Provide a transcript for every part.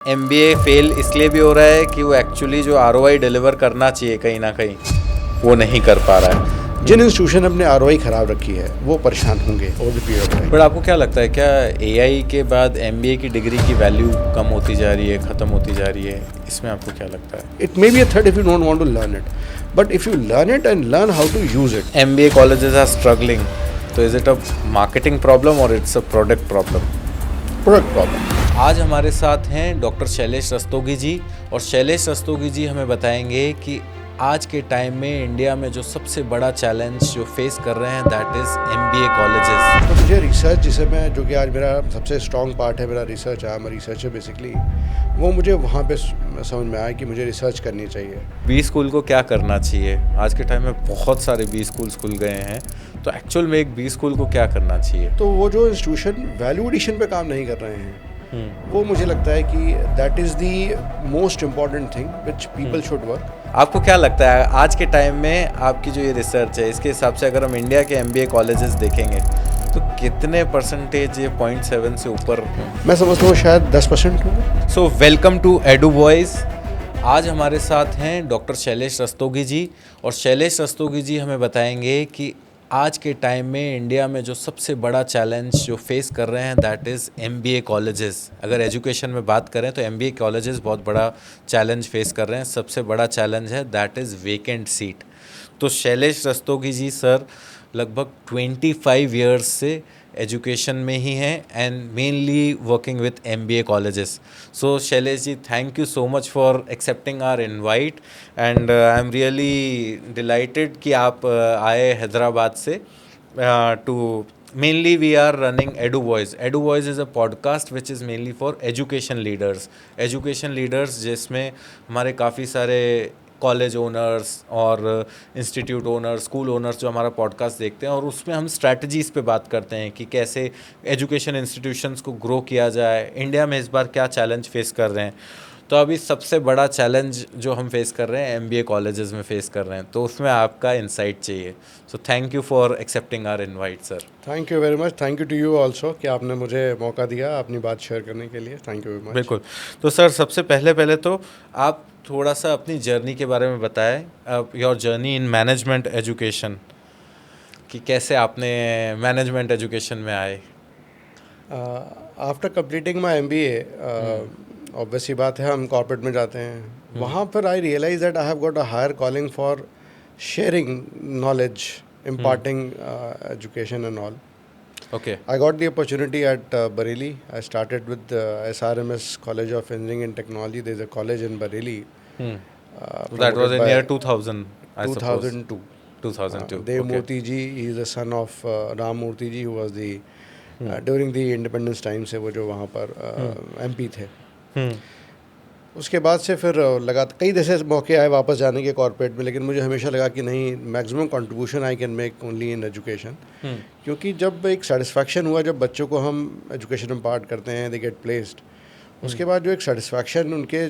MBA fail इसलिए भी हो रहा है कि वो एक्चुअली जो आरओआई डिलीवर करना चाहिए कहीं ना कहीं वो नहीं कर पा रहा है। जिन इंस्टीट्यूशन ने अपने आरओआई खराब रखी है वो परेशान होंगे over the period of time. But आपको क्या लगता है, क्या एआई के बाद एमबीए की डिग्री की वैल्यू कम होती जा रही है, ख़त्म होती जा रही है? इसमें आपको क्या लगता है? It may be a threat if you don't want to learn it, but if you learn it and learn how to use it. MBA colleges are struggling, तो is it a marketing problem और it's a product problem? Product problem. आज हमारे साथ हैं doctor Shailesh Rastogi जी, और शैलेश रस्तोगी जी हमें बताएंगे कि आज के टाइम में इंडिया में जो सबसे बड़ा चैलेंज जो फेस कर रहे हैं दैट इज़ एमबीए कॉलेजेस। तो मुझे रिसर्च जिसे मैं, जो कि आज मेरा सबसे स्ट्रॉन्ग पार्ट है, मेरा रिसर्च है, मैं रिसर्चर बेसिकली, वो मुझे वहाँ पे समझ में आया कि मुझे रिसर्च करनी चाहिए। बी स्कूल को क्या करना चाहिए? आज के टाइम में बहुत सारे बी स्कूल खुल गए हैं, तो एक्चुअल में एक बी स्कूल को क्या करना चाहिए? तो वो जो इंस्टीट्यूशन वैल्यू एडिशन पे काम नहीं कर रहे हैं, वो मुझे लगता है कि that is the most important thing which people should work. आपको क्या लगता है आज के टाइम में आपकी जो ये रिसर्च है, इसके हिसाब से अगर हम इंडिया के एमबीए कॉलेजेस देखेंगे तो कितने परसेंटेज ये 0.7 से ऊपर? मैं समझता हूँ शायद 10% होगा। So welcome to Edu Voice. आज हमारे साथ हैं डॉक्टर शैलेश रस्तोगी जी, और शैलेश रस्तोगी जी हमें बताएंगे कि आज के टाइम में इंडिया में जो सबसे बड़ा चैलेंज जो फेस कर रहे हैं दैट इज़ एमबीए कॉलेजेस। अगर एजुकेशन में बात करें तो एमबीए कॉलेजेस बहुत बड़ा चैलेंज फेस कर रहे हैं। सबसे बड़ा चैलेंज है दैट इज़ वेकेंट सीट। तो शैलेश रस्तोगी जी सर लगभग 25 ईयर्स से एजुकेशन में ही हैं and mainly working with MBA colleges. So Shailesh ji, thank you so much for accepting our invite and I am really delighted कि आप आए हैदराबाद से to mainly we are running edu voice is a podcast which is mainly for education leaders जिसमें हमारे काफ़ी सारे college owners और institute owners, school owners जो हमारा पॉडकास्ट देखते हैं, और उसमें हम स्ट्रैटेजीज़ पे बात करते हैं कि कैसे एजुकेशन इंस्टीट्यूशंस को ग्रो किया जाए। इंडिया में इस बार क्या चैलेंज फेस कर रहे हैं, तो अभी सबसे बड़ा चैलेंज जो हम फेस कर रहे हैं एमबीए कॉलेजेस में फेस कर रहे हैं, तो उसमें आपका इंसाइट चाहिए। So thank you for accepting our invite sir. Thank you very much. Thank you to you also कि आपने मुझे मौका दिया अपनी बात शेयर करने के लिए। Thank you very much. बिल्कुल। तो सर सबसे पहले तो आप थोड़ा सा अपनी जर्नी के बारे में बताएं, your journey in management education, कि कैसे आपने मैनेजमेंट एजुकेशन में आए। After completing my MBA, obviously बात है, हम कॉर्पोरेट में जाते हैं। वहाँ पर I realise that I have got a higher calling for sharing knowledge, imparting education and all. Okay. I got the opportunity at Bareilly. I started with SRMS College of Engineering and Technology. There's a college in Bareilly. That was in year 2000, I suppose. 2002. 2002. Dev Okay. Murthy ji, he is the son of Ram Murthy ji, who was the during the independence time से वो जो वहाँ पर MP थे। उसके बाद से फिर लगा, कई जैसे मौके आए वापस जाने के कॉर्पोरेट में, लेकिन मुझे हमेशा लगा कि नहीं, maximum contribution I can make only in education. क्योंकि जब एक सेटिस्फैक्शन हुआ, जब बच्चों को हम एजुकेशन में पार्ट करते हैं, दे गेट प्लेस्ड, उसके बाद जो एक सेटिस्फैक्शन उनके,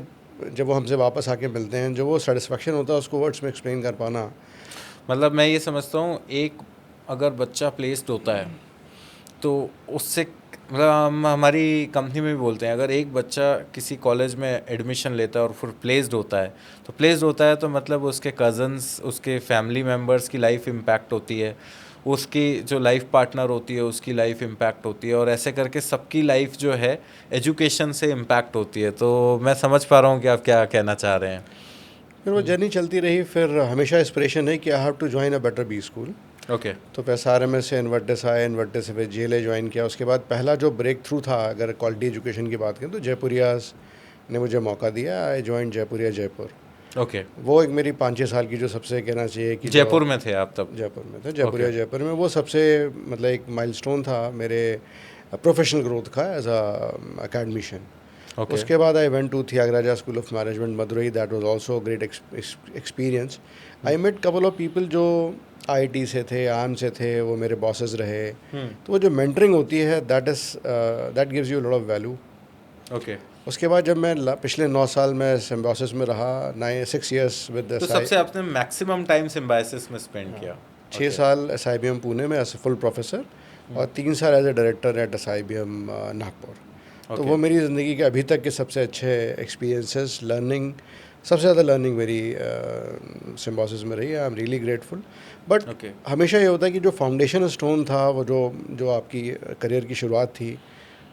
जब वो हमसे वापस आके मिलते हैं, जो वो सेटिस्फैक्शन होता है उसको वर्ड्स में एक्सप्लेन कर पाना। मतलब मैं ये समझता हूँ, एक अगर बच्चा प्लेस्ड होता है तो उससे, मतलब हमारी कंपनी में भी बोलते हैं, अगर एक बच्चा किसी कॉलेज में एडमिशन लेता है और फिर प्लेस्ड होता है तो मतलब उसके कज़न्स, उसके फैमिली मेम्बर्स की लाइफ इम्पैक्ट होती है, उसकी जो लाइफ पार्टनर होती है उसकी लाइफ इम्पैक्ट होती है, और ऐसे करके सबकी लाइफ जो है एजुकेशन से इम्पैक्ट होती है। तो मैं समझ पा रहा हूँ कि आप क्या कहना चाह रहे हैं। फिर वो जर्नी चलती रही, फिर हमेशा इंस्पिरेशन है कि I have to join a better B school. Okay. तो फिर SRMS से इन्वर्टिस आए, इन्वर्टिस से फिर GLA ज्वाइन किया। उसके बाद पहला जो ब्रेक थ्रू था, अगर क्वालिटी एजुकेशन की बात करें, तो जयपुरियाज ने मुझे मौका दिया। I join Jaipuria Jaipur. Okay. वो एक मेरी 5-6 साल की, जो सबसे कहना चाहिए कि जयपुर में थे आप तब? जयपुर में थे, जयपुरिया जयपुर में। वो सबसे मतलब एक माइलस्टोन था मेरे प्रोफेशनल ग्रोथ का एज अ अकेडमिशियन। उसके बाद I went to Thiagaraja school of management Madurai. That was also great experience. I met couple of people जो IIT से थे, आम से थे, वो मेरे बॉसेस रहे। तो वो जो मेंटरिंग होती है, that gives you lot of value. Okay. उसके बाद जब मैं पिछले 9 साल में सिम्बायोसिस में रहा, 6 years विद, तो सबसे आपने मैक्सिमम टाइम सिम्बायोसिस में स्पेंड किया? 6 साल SIBM पुणे में एज ए फुल प्रोफेसर, और 3 साल as a director at SIBM Nagpur. तो वो मेरी ज़िंदगी के अभी तक के सबसे अच्छे एक्सपीरियंसेस, लर्निंग, सबसे ज़्यादा लर्निंग मेरी सिम्बोसिस में रही है। आई एम रियली ग्रेटफुल। बट हमेशा ये होता है कि जो फाउंडेशन स्टोन था, वो जो आपकी करियर की शुरुआत थी,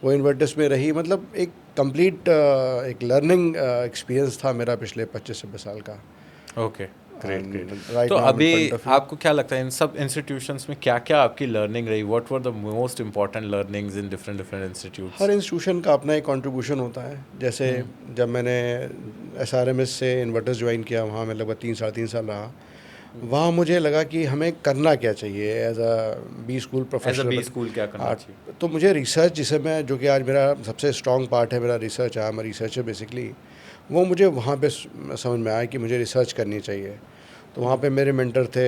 वो इन्वर्टिस में रही। मतलब एक कंप्लीट एक लर्निंग एक्सपीरियंस था मेरा पिछले 25-26 साल का। Okay, great. तो अभी आपको क्या लगता है इन सब इंस्टीट्यूशंस में क्या क्या आपकी लर्निंग रही? What were the most important learnings in different institutes? Her institution का अपना एक कंट्रीब्यूशन होता है। जैसे जब मैंने SRMS से इन्वर्टर्स ज्वाइन किया, वहाँ मैं लगभग 3-3.5 साल रहा। वहाँ मुझे लगा कि हमें करना क्या चाहिए as a B school professional. B school क्या करना चाहिए? तो मुझे रिसर्च, जिसे मैं, जो कि आज मेरा सबसे स्ट्रॉन्ग पार्ट है, मेरा रिसर्च है, मैं रिसर्चर बेसिकली, वो मुझे वहाँ पे समझ में आया कि मुझे रिसर्च करनी चाहिए। तो वहाँ पे मेरे मेंटर थे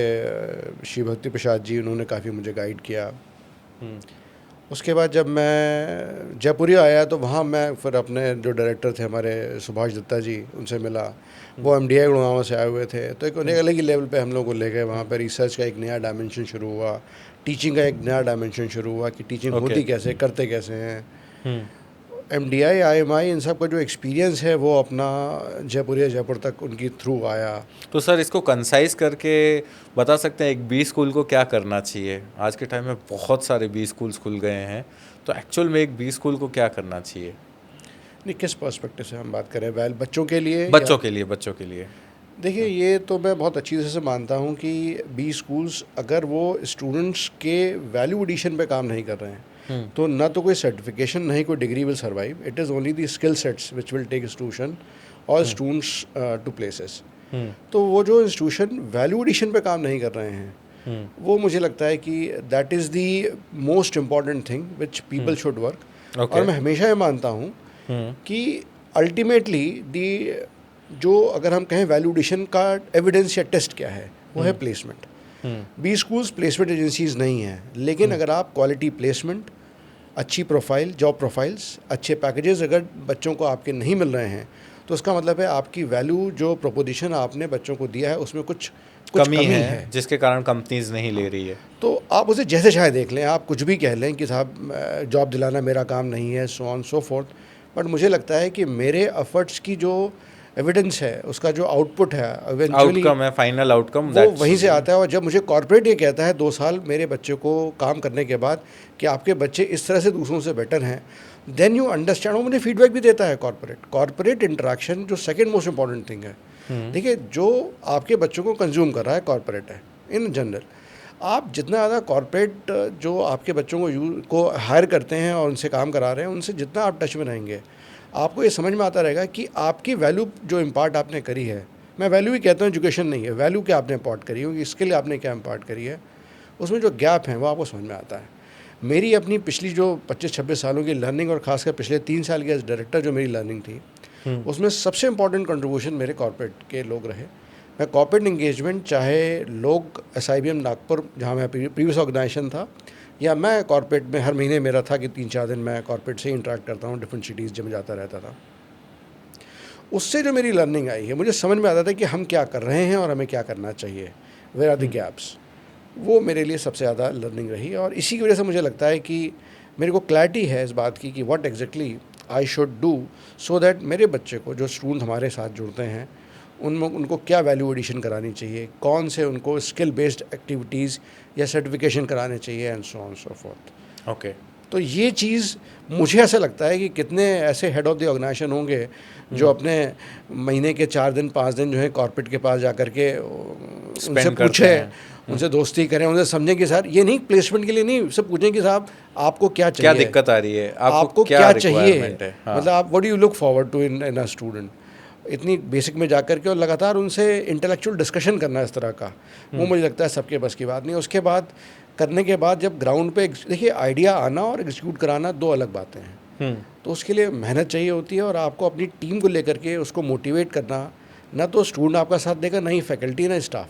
श्री भक्ति प्रसाद जी, उन्होंने काफ़ी मुझे गाइड किया। उसके बाद जब मैं जयपुरी आया तो वहाँ मैं फिर अपने जो डायरेक्टर थे हमारे सुभाष दत्ता जी, उनसे मिला। वो MDI गुड़गांव से आए हुए थे, तो एक अलग ही लेवल पे हम लोग को ले गए। वहाँ पे रिसर्च का एक नया डायमेंशन शुरू हुआ, टीचिंग का एक नया डायमेंशन शुरू हुआ कि टीचिंग होती कैसे, करते कैसे हैं। MDI, IMI, इन सब का जो एक्सपीरियंस है वो अपना जयपुर तक उनकी थ्रू आया। तो सर इसको कंसाइज करके बता सकते हैं एक बी स्कूल को क्या करना चाहिए? आज के टाइम में बहुत सारे बी स्कूल्स खुल गए हैं, तो एक्चुअल में एक बी स्कूल को क्या करना चाहिए? नहीं, किस पर्सपेक्टिव से हम बात करें? वेल, बच्चों के लिए, बच्चों के लिए देखिए, ये तो मैं बहुत अच्छी तरह से मानता हूँ कि बी स्कूल्स अगर वो स्टूडेंट्स के वैल्यू एडिशन पे काम नहीं कर रहे हैं, तो ना तो कोई सर्टिफिकेशन, नहीं कोई degree will survive. It is only the skill sets which will take institution और स्टूडेंट्स टू प्लेसेस। तो वो जो इंस्टीट्यूशन वैल्यू एडिशन पे काम नहीं कर रहे हैं, वो मुझे लगता है कि that is the most important thing which people should work. और मैं हमेशा ये मानता हूँ कि अल्टीमेटली जो अगर हम कहें वैल्यू एडिशन का एविडेंस या टेस्ट क्या है, वो है placement. B schools placement agencies नहीं हैं, लेकिन अगर आप क्वालिटी प्लेसमेंट, अच्छी प्रोफाइल, जॉब प्रोफाइल्स, अच्छे पैकेजेस अगर बच्चों को आपके नहीं मिल रहे हैं, तो उसका मतलब है आपकी वैल्यू, जो प्रोपोजिशन आपने बच्चों को दिया है, उसमें कुछ कमी है, जिसके कारण कंपनीज नहीं ले रही है। तो आप उसे जैसे चाहे देख लें, आप कुछ भी कह लें कि साहब जॉब दिलाना मेरा काम नहीं है, so on so fourth. But मुझे लगता है कि मेरे एफर्ट्स की जो एविडेंस है, उसका जो आउटपुट है, इवेंचुअली आउटकम है, फाइनल आउटकम, वो वहीं से आता है। और जब मुझे कॉर्पोरेट ये कहता है 2 साल मेरे बच्चे को काम करने के बाद कि आपके बच्चे इस तरह से दूसरों से बेटर हैं, देन यू अंडरस्टैंड। वो मुझे फीडबैक भी देता है कॉर्पोरेट इंटरेक्शन, जो सेकंड मोस्ट इंपॉर्टेंट थिंग है। देखिए, जो आपके बच्चों को कंज्यूम कर रहा है कॉर्पोरेट है इन जनरल। आप जितना ज़्यादा कॉर्पोरेट जो आपके बच्चों को हायर करते हैं और उनसे काम करा रहे हैं, उनसे जितना आप टच में रहेंगे, आपको ये समझ में आता रहेगा कि आपकी वैल्यू जो इम्पार्ट आपने करी है, मैं वैल्यू ही कहता हूँ, एजुकेशन नहीं है, वैल्यू क्या आपने इम्पार्ट करी है, इसके लिए आपने क्या इम्पार्ट करी है, उसमें जो गैप है वो आपको समझ में आता है। मेरी अपनी पिछली जो 25-26 सालों की लर्निंग, और ख़ासकर पिछले 3 साल के एज डायरेक्टर जो मेरी लर्निंग थी, उसमें सबसे इम्पॉर्टेंट कंट्रीब्यूशन मेरे कॉर्पोरेट के लोग रहे। मैं कॉर्पोरेट इंगेजमेंट, चाहे लोग SIBM नागपुर, जहाँ मैं प्रीवियस ऑर्गेनाइजेशन था, या मैं कॉर्पोरेट में हर महीने मेरा था कि 3-4 दिन मैं कॉर्पोरेट से ही इंटरेक्ट करता हूँ, डिफरेंट सिटीज़ जब मैं जाता रहता था। उससे जो मेरी लर्निंग आई है, मुझे समझ में आता था कि हम क्या कर रहे हैं और हमें क्या करना चाहिए, वेयर आर द गैप्स। वो मेरे लिए सबसे ज़्यादा लर्निंग रही। और इसी की वजह से मुझे लगता है कि मेरे को क्लैरिटी है इस बात की कि what exactly I should do, so that मेरे बच्चे को, जो स्टूडेंट हमारे साथ जुड़ते हैं, उनको क्या वैल्यू एडिशन करानी चाहिए, कौन से उनको स्किल बेस्ड एक्टिविटीज़ या सर्टिफिकेशन कराने चाहिए, and so on so fourth. Okay. तो ये चीज़ मुझे ऐसा लगता है कि कितने ऐसे हेड ऑफ़ द ऑर्गेनाइजेशन होंगे जो अपने महीने के 4 दिन 5 दिन जो है कॉर्पोरेट के पास जा कर के उनसे पूछे, उनसे दोस्ती करें, उनसे समझें कि सर ये नहीं, प्लेसमेंट के लिए नहीं, सब पूछें कि साहब आपको क्या चाहिए, क्या दिक्कत आ रही है, आपको क्या चाहिए, हाँ। मतलब आप what do you look forward to in a student, इतनी बेसिक में जा कर के, और लगातार उनसे इंटेलेक्चुअल डिस्कशन करना इस तरह का, वो मुझे लगता है सबके बस की बात नहीं। उसके बाद करने के बाद जब ग्राउंड पे, देखिए, आइडिया आना और एग्जीक्यूट कराना 2 अलग बातें हैं। तो उसके लिए मेहनत चाहिए होती है, और आपको अपनी टीम को लेकर के उसको मोटिवेट करना, ना तो स्टूडेंट आपका साथ देगा, ना ही फैकल्टी, ना स्टाफ,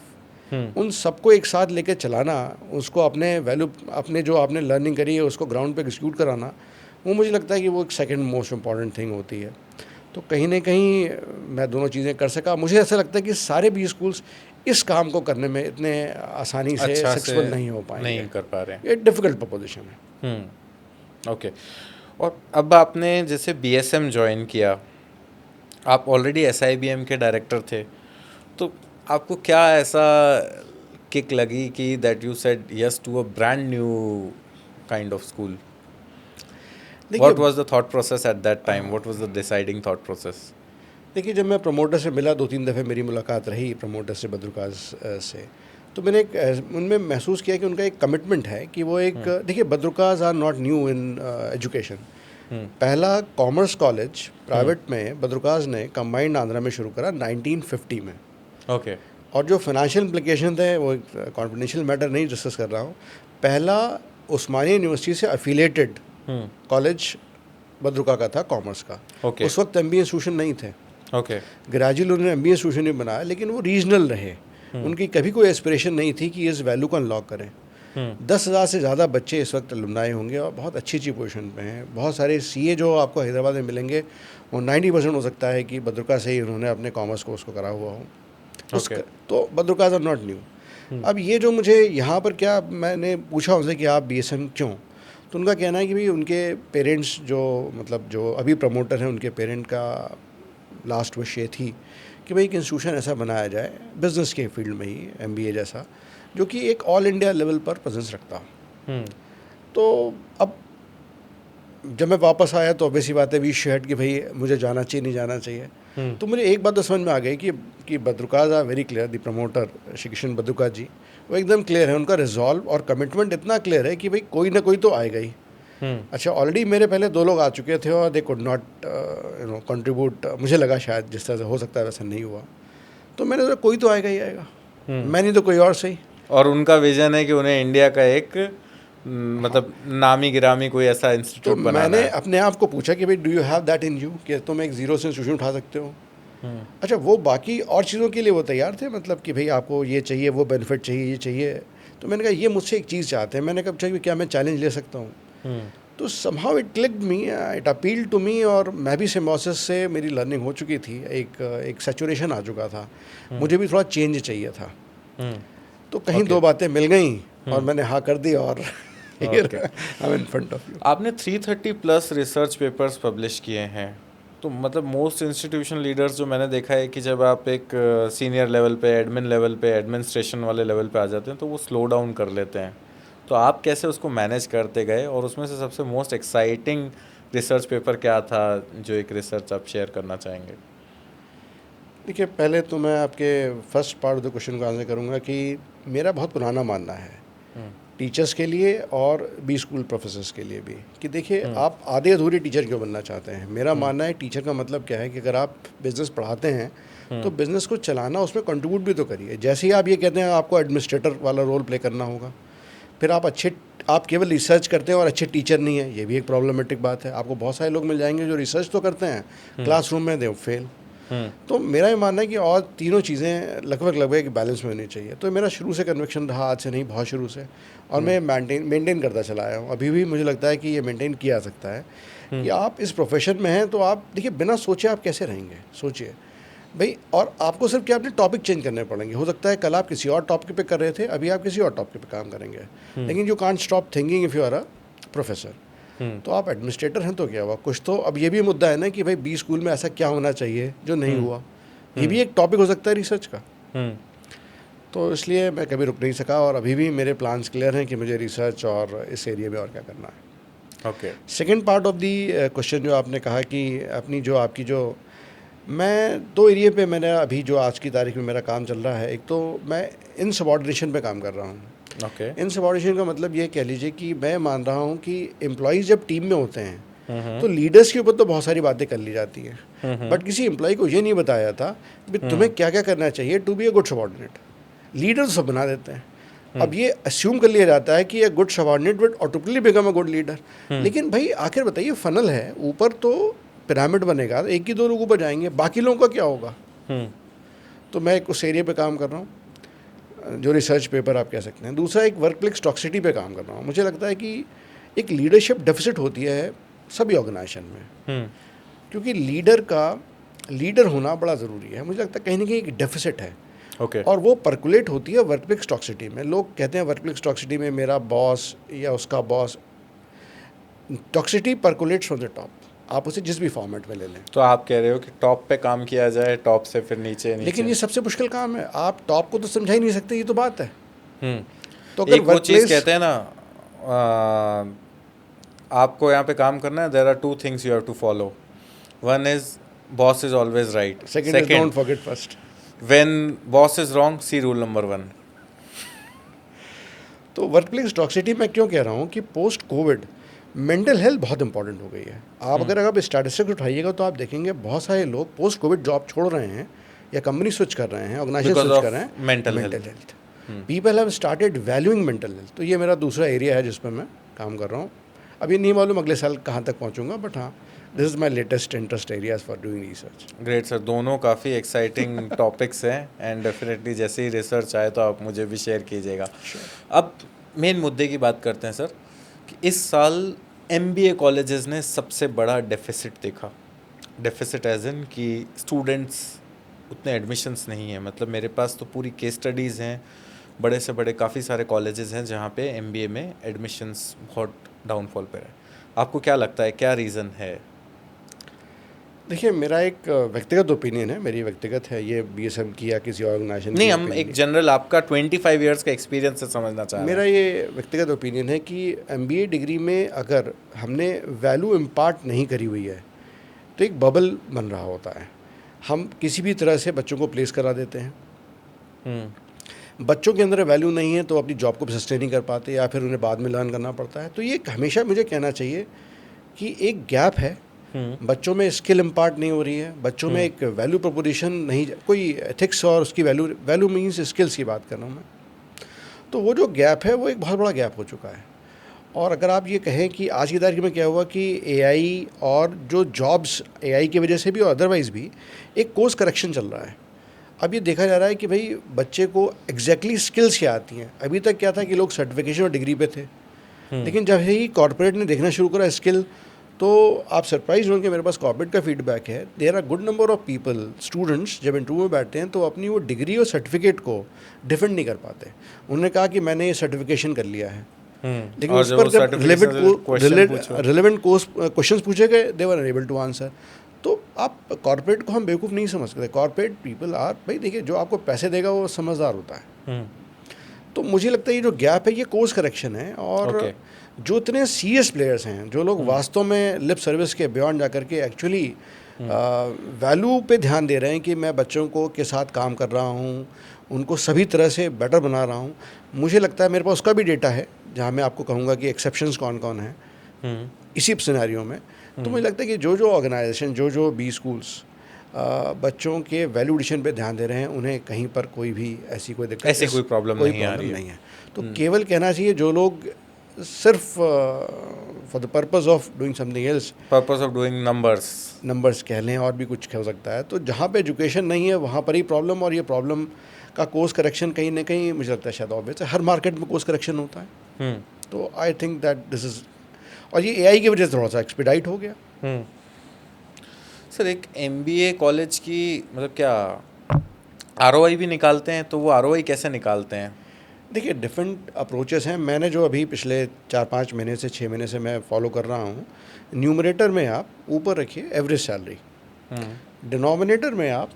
उन सबको एक साथ लेकर चलाना, उसको अपने वैल्यू, अपने जो आपने लर्निंग करी है उसको ग्राउंड पे एग्जीक्यूट कराना, वो मुझे लगता है कि वो एक सेकंड मोस्ट इम्पॉर्टेंट थिंग होती है। तो कहीं ना कहीं मैं दोनों चीज़ें कर सका। मुझे ऐसा लगता है कि सारे बी स्कूल्स इस काम को करने में इतने आसानी से सक्सेसफुल नहीं हो पाएंगे, नहीं कर पा रहे हैं, ये डिफ़िकल्ट प्रपोजिशन है। ओके। और अब आपने जैसे बीएसएम ज्वाइन किया, आप ऑलरेडी एसआईबीएम के डायरेक्टर थे, तो आपको क्या ऐसा किक लगी कि that you said yes to a brand new kind of school? What was the thought process at that time? What was the deciding thought process? देखिए, जब मैं प्रमोटर से मिला 2-3 दफ़े मेरी मुलाकात रही प्रमोटर से, बद्रुकाज से, तो मैंने एक उनमें महसूस किया कि उनका एक कमिटमेंट है कि वो एक देखिए, Badrukas are not new in education. पहला कॉमर्स कॉलेज प्राइवेट में बद्रुकाज ने कंबाइंड आंध्रा में शुरू करा 1950 में। ओके। और जो फाइनेंशियल इम्प्लीकेशन थे वो कॉन्फिडेंशियल मैटर नहीं डिस्कस कर रहा हूँ। पहला उस्मानिया यूनिवर्सिटी से एफिलेटेड कॉलेज बद्रुका का था, कॉमर्स का। Okay. उस वक्त एमबीए इंस्टीट्यूशन नहीं थे। ओके। ग्रेजुअली उन्होंने एमबीए इंस्टीट्यूशन नहीं बनाया, लेकिन वो रीजनल रहे। उनकी कभी कोई एस्पिरेशन नहीं थी कि इस वैल्यू को अनलॉक करें। 10,000 से ज़्यादा बच्चे इस वक्त अलुमनाई होंगे और बहुत अच्छी अच्छी पोजीशन पे हैं। बहुत सारे सीए जो आपको हैदराबाद में मिलेंगे वो 90% हो सकता है कि बद्रुका से ही उन्होंने अपने कॉमर्स कोर्स को करा हुआ हो। तो बद्रुकाज आर नॉट न्यू। अब ये जो मुझे यहाँ पर क्या, मैंने पूछा उनसे कि आप बीएसएम क्यों, तो उनका कहना है कि भाई उनके पेरेंट्स जो मतलब जो अभी प्रमोटर हैं, उनके पेरेंट का लास्ट विश ये थी कि भाई एक इंस्टीट्यूशन ऐसा बनाया जाए बिज़नेस के फील्ड में ही, एमबीए जैसा, जो कि एक ऑल इंडिया लेवल पर प्रेजेंस रखता हो। तो अब जब मैं वापस आया तो ऑब्वियसली बात है, वी शेयर्ड कि भाई मुझे जाना चाहिए नहीं जाना चाहिए। तो मुझे एक बात तो समझ में आ गई कि Badrukas are very clear, the promoter Shri Krishna Badrukas ji, वो एकदम क्लियर है, उनका रिजॉल्व और कमिटमेंट इतना क्लियर है कि भाई कोई ना कोई तो आएगा ही। अच्छा, ऑलरेडी मेरे पहले 2 लोग आ चुके थे और दे कुड नॉट कंट्रीब्यूट। मुझे लगा शायद जिस तरह से हो सकता है वैसा नहीं हुआ, तो मैंने सोचा कोई तो आएगा ही आएगा, मैं नहीं तो कोई और सही। और उनका विजन है कि उन्हें इंडिया का एक मतलब नामी गिरामी कोई ऐसा इंस्टीट्यूट तो बनाना मैंने है। अपने आप को पूछा कि भाई do you have that in you, कि तुम एक ज़ीरो से इंस्टीट्यूशन उठा सकते हो। अच्छा, वो बाकी और चीज़ों के लिए वो तैयार थे, मतलब कि भाई आपको ये चाहिए, वो बेनिफिट चाहिए, ये चाहिए। तो मैंने कहा ये मुझसे एक चीज़ चाहते हैं। मैंने कहा अच्छा क्या मैं चैलेंज ले सकता हूँ? तो somehow it clicked me, it appeal to me. और मैं भी सिम्बोसिस से मेरी लर्निंग हो चुकी थी, एक सैचुरेशन आ चुका था, मुझे भी थोड़ा चेंज चाहिए था। तो कहीं 2 बातें मिल गई और मैंने हाँ कर दी और I'm in front of you. आपने 330 प्लस रिसर्च पेपर्स पब्लिश किए हैं, तो मतलब मोस्ट इंस्टीट्यूशन लीडर्स जो मैंने देखा है कि जब आप एक सीनियर लेवल पे, एडमिन लेवल पे, एडमिनिस्ट्रेशन वाले लेवल पे आ जाते हैं तो वो स्लो डाउन कर लेते हैं। तो आप कैसे उसको मैनेज करते गए, और उसमें से सबसे मोस्ट एक्साइटिंग रिसर्च पेपर क्या था जो एक रिसर्च आप शेयर करना चाहेंगे? देखिए, पहले तो मैं आपके first part of the question को आंसर करूँगा कि मेरा बहुत पुराना मानना है टीचर्स के लिए और बी स्कूल प्रोफेसर्स के लिए भी, कि देखिए आप आधे अधूरे टीचर क्यों बनना चाहते हैं। मेरा मानना है टीचर का मतलब क्या है कि अगर आप बिज़नेस पढ़ाते हैं तो बिज़नेस को चलाना, उसमें कंट्रीब्यूट भी तो करिए। जैसे ही आप ये कहते हैं आपको एडमिनिस्ट्रेटर वाला रोल प्ले करना होगा, फिर आप केवल रिसर्च करते हैं और अच्छे टीचर नहीं है, ये भी एक प्रॉब्लमेटिक बात है। आपको बहुत सारे लोग मिल जाएंगे जो रिसर्च तो करते हैं, क्लासरूम में दे फेल। तो मेरा ये मानना है कि और तीनों चीज़ें लगभग एक बैलेंस में होनी चाहिए। तो मेरा शुरू से कन्विक्शन रहा, आज से नहीं, बहुत शुरू से, और मैं मेंटेन करता चला आया हूँ। अभी भी मुझे लगता है कि ये मेंटेन किया जा सकता है कि आप इस प्रोफेशन में हैं तो आप देखिए बिना सोचे आप कैसे रहेंगे, सोचिए भाई। और आपको सिर्फ क्या अपने टॉपिक चेंज करने पड़ेंगे। हो सकता है कल आप किसी और टॉपिक पे कर रहे थे, अभी आप किसी और टॉपिक पे काम करेंगे, लेकिन you can't stop thinking if you are a professor. तो आप एडमिनिस्ट्रेटर हैं तो क्या हुआ, कुछ तो। अब ये भी मुद्दा है ना कि भाई बी स्कूल में ऐसा क्या होना चाहिए जो नहीं हुआ, ये भी एक टॉपिक हो सकता है रिसर्च का। तो इसलिए मैं कभी रुक नहीं सका और अभी भी मेरे प्लान्स क्लियर हैं कि मुझे रिसर्च और इस एरिया में और क्या करना है। Okay. Second part of the question जो आपने कहा कि अपनी जो आपकी जो, मैं 2 एरिया पे मैंने अभी जो आज की तारीख में मेरा काम चल रहा है। एक तो मैं इनसबऑर्डिनेशन पे काम कर रहा हूँ। इनसबऑर्डिनेशन का मतलब ये कह लीजिए कि मैं मान रहा हूँ कि एम्प्लॉयज़ जब टीम में होते हैं तो लीडर्स के ऊपर तो बहुत सारी बातें कर ली जाती हैं, बट किसी एम्प्लॉय को ये नहीं बताया था कि तुम्हें क्या क्या करना चाहिए to be a good subordinate. Leader सब बना देते हैं। अब ये अस्यूम कर लिया जाता है कि ए good subordinate will automatically become a good leader. लेकिन भाई आखिर बताइए, फनल है, ऊपर तो पिरामिड बनेगा, एक ही 2 लोग ऊपर जाएंगे, बाकी लोगों का क्या होगा। तो मैं उस एरिया पे काम कर रहा हूँ, जो रिसर्च पेपर आप कह सकते हैं। दूसरा एक वर्क प्लेस टॉक्सिसिटी पे काम कर रहा हूँ। मुझे लगता है कि एक लीडरशिप डेफिसिट होती है सभी ऑर्गेनाइजेशन में, क्योंकि लीडर होना बड़ा ज़रूरी है। मुझे लगता है कहीं ना कहीं एक डेफिसिट है। और वो परकुलेट होती है वर्क प्लेस टॉक्सिसिटी में। लोग कहते हैं वर्क प्लेस टॉक्सिसिटी में मेरा बॉस या उसका boss, toxicity percolates from the top, आप उसे जिस भी फॉर्मेट में ले लें। तो आप कह रहे हो कि टॉप पे काम किया जाए, टॉप से फिर नीचे लेकिन ये सबसे मुश्किल काम है, आप टॉप को तो समझा ही नहीं सकते, ये तो बात है। तो एक वो चीज़ कहते हैं ना, आपको यहाँ पे काम करना है, there are two things you have to follow. One is boss is always right, second is don't forget first. When boss is wrong, see rule number 1। तो वर्कप्लेस टॉक्सिसिटी मैं क्यों कह रहा हूँ कि पोस्ट कोविड मेंटल हेल्थ बहुत important हो गई है। आप अगर आप स्टैटिस्टिक्स उठाइएगा तो आप देखेंगे बहुत सारे लोग पोस्ट कोविड जॉब छोड़ रहे हैं या कंपनी स्विच कर रहे हैं, ऑर्गेनाइजेशन स्विच कर रहे हैं, mental health. People have started valuing mental health. तो ये मेरा दूसरा एरिया है जिसमें मैं काम कर रहा हूँ। अभी नहीं मालूम अगले साल कहाँ तक पहुँचूंगा, बट हाँ, this is my latest interest areas for doing research. Great sir, दोनों काफ़ी एक्साइटिंग टॉपिक्स हैं एंड डेफिनेटली जैसे ही रिसर्च आए तो आप मुझे भी शेयर कीजिएगा। अब मेन मुद्दे की बात करते हैं सर, कि इस साल MBA कॉलेजेस ने सबसे बड़ा डेफिसिट देखा। डेफिसिट एज इन कि स्टूडेंट्स उतने एडमिशन्स नहीं हैं। मतलब मेरे पास तो पूरी केस स्टडीज़ हैं, बड़े से बड़े काफ़ी सारे कॉलेजेस हैं जहाँ पे MBA में एडमिशन्स बहुत डाउनफॉल पर है। आपको क्या लगता है, क्या रीज़न है? देखिए, मेरा एक व्यक्तिगत ओपिनियन है, मेरी व्यक्तिगत है ये, BSM की या किसी ऑर्गेनाइजेशन नहीं, हम एक जनरल आपका 25 ईयर्स का एक्सपीरियंस से समझना चाह रहे हैं। मेरा ये व्यक्तिगत ओपिनियन है कि MBA डिग्री में अगर हमने वैल्यू इम्पार्ट नहीं करी हुई है तो एक बबल बन रहा होता है। हम किसी भी तरह से बच्चों को प्लेस करा देते हैं, बच्चों के अंदर वैल्यू नहीं है तो अपनी जॉब को सस्टेन नहीं कर पाते या फिर उन्हें बाद में लर्न करना पड़ता है। तो ये हमेशा मुझे कहना चाहिए कि एक गैप है, बच्चों में स्किल इम्पार्ट नहीं हो रही है, बच्चों में एक वैल्यू प्रोपोजिशन नहीं, कोई एथिक्स और उसकी वैल्यू मीन्स स्किल्स की बात कर रहा हूँ मैं। तो वो जो गैप है वो एक बहुत बड़ा गैप हो चुका है। और अगर आप ये कहें कि आज की तारीख में क्या हुआ कि AI और जो जॉब्स AI की वजह से भी और अदरवाइज़ भी एक कोर्स करेक्शन चल रहा है। अब ये देखा जा रहा है कि भाई बच्चे को एग्जैक्टली स्किल्स क्या आती हैं। अभी तक क्या था कि लोग सर्टिफिकेशन और डिग्री पे थे, लेकिन जब ही कॉर्पोरेट ने देखना शुरू करा स्किल, तो आप सरप्राइज होंगे, मेरे पास कॉर्पोरेट का फीडबैक है, there are good number of people, students जब इंटरव्यू में बैठते हैं तो अपनी वो डिग्री और सर्टिफिकेट को डिफेंड नहीं कर पाते। उन्होंने कहा कि मैंने ये सर्टिफिकेशन कर लिया है, लेकिन उस पर जब रिलेवेंट क्वेश्चंस पूछे गए, दे वर अनएबल टू आंसर। तो आप कॉर्पोरेट को हम बेवकूफ़ नहीं समझ सकते। कॉर्पोरेट पीपल आर, भाई देखिए, जो आपको पैसे देगा वो समझदार होता है। तो मुझे लगता है ये जो गैप है ये कोर्स करेक्शन है। और जो इतने सीरियस प्लेयर्स हैं, जो लोग वास्तव में लिप सर्विस के बियॉन्ड जाकर के एक्चुअली वैल्यू पे ध्यान दे रहे हैं कि मैं बच्चों को के साथ काम कर रहा हूँ, उनको सभी तरह से बेटर बना रहा हूँ, मुझे लगता है मेरे पास उसका भी डेटा है जहाँ मैं आपको कहूँगा कि एक्सेप्शंस कौन कौन हैं इसी सिनेरियो में। तो मुझे लगता है कि जो ऑर्गेनाइजेशन, जो B स्कूल्स बच्चों के वैल्यू एडिशन पे ध्यान दे रहे हैं, उन्हें कहीं पर कोई भी ऐसी कोई दिक्कत, ऐसी कोई प्रॉब्लम नहीं है। तो केवल कहना चाहिए जो लोग सिर्फ for the purpose of doing something else, purpose of doing numbers कह लें, और भी कुछ हो सकता है। तो जहाँ पे एजुकेशन नहीं है वहाँ पर ही प्रॉब्लम, और ये प्रॉब्लम का कोर्स करेक्शन कहीं ना कहीं मुझे लगता है शायद ऑब्वियस है, हर मार्केट में कोर्स करेक्शन होता है। तो I think that this is, और ये AI की वजह से थोड़ा सा एक्सपीडाइट हो गया। सर, एक MBA कॉलेज की मतलब क्या ROI भी निकालते हैं? तो वो ROI कैसे निकालते हैं? देखिए, डिफरेंट अप्रोचेस हैं। मैंने जो अभी पिछले 4-5 महीने से 6 महीने से मैं फॉलो कर रहा हूँ, न्यूमरेटर में आप ऊपर रखिए एवरेज सैलरी, डिनोमिनेटर में आप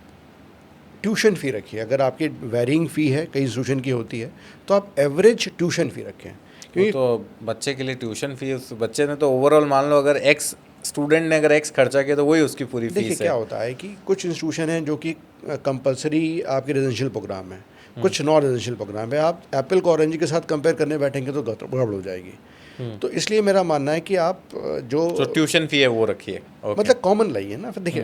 ट्यूशन फ़ी रखिए। अगर आपकी वेरिंग फ़ी है, कई इंस्टीट्यूशन की होती है, तो आप एवरेज ट्यूशन फ़ी रखें। क्योंकि तो बच्चे के लिए ट्यूशन फ़ी, उस बच्चे ने तो ओवरऑल मान लो अगर X स्टूडेंट ने अगर X खर्चा किया तो वही उसकी पूरी फीस है। देखिए क्या होता है कि कुछ इंस्टीट्यूशन हैं जो कि कंपलसरी आपके रेजिडेंशियल प्रोग्राम है, कुछ नॉन रेजिडेंशियल प्रोग्राम है। आप एप्पल को ऑरेंज के साथ कंपेयर करने बैठेंगे तो गड़बड़ हो जाएगी। तो इसलिए मेरा मानना है कि आप जो ट्यूशन फी है वो रखिए, मतलब कॉमन लाइए ना। फिर देखिए,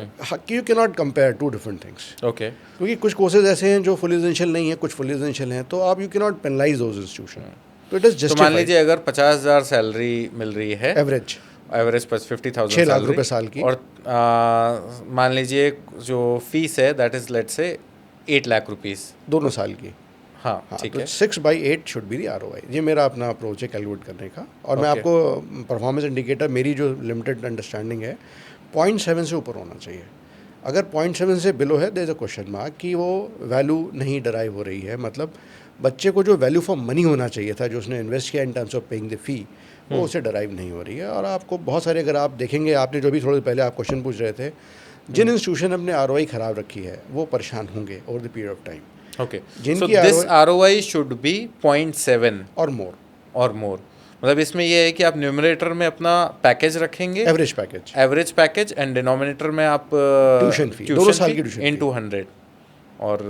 you can not compare two different things, okay, क्योंकि कुछ कोर्सेज ऐसे हैं जो फुल रेजिडेंशियल नहीं है, कुछ फुल रेजिडेंशियल हैं, तो आप you can not penalise those institution. तो इट इज जस्ट, मान लीजिए अगर 50,000 सैलरी मिल रही है एवरेज 50,000, 6 लाख रुपए साल की, और मान लीजिए जो फीस है that is let's say 8 lakh rupees दोनों साल की। हाँ ठीक है, 6/8 शुड बी दी ROI। ये मेरा अपना अप्रोच है कैलकुलेट करने का। और मैं आपको परफॉर्मेंस इंडिकेटर, मेरी जो लिमिटेड अंडरस्टैंडिंग है, 0.7 से ऊपर होना चाहिए। अगर 0.7 से बिलो है, there is a question mark कि वो वैल्यू नहीं डराइव हो रही है। मतलब बच्चे को जो वैल्यू फॉर मनी होना चाहिए था, जो उसने इन्वेस्ट किया in terms of paying the fee, वो उससे डराइव नहीं हो रही है। और आपको बहुत सारे, अगर आप देखेंगे, आपने जो भी थोड़ी पहले आप क्वेश्चन पूछ रहे थे, जिन इंस्टीट्यूशन अपने ROI ख़राब रखी है वो परेशान होंगे over the period of time. Okay, so जिनकी दिस ROI शुड बी 0.7 और मोर। और मोर, मतलब इसमें ये है कि आप न्यूमरेटर में अपना पैकेज रखेंगे, एवरेज पैकेज, एंड डिनोमिनेटर में आप ट्यूशन फी, दोनों साल की ट्यूशन इनटू 100। और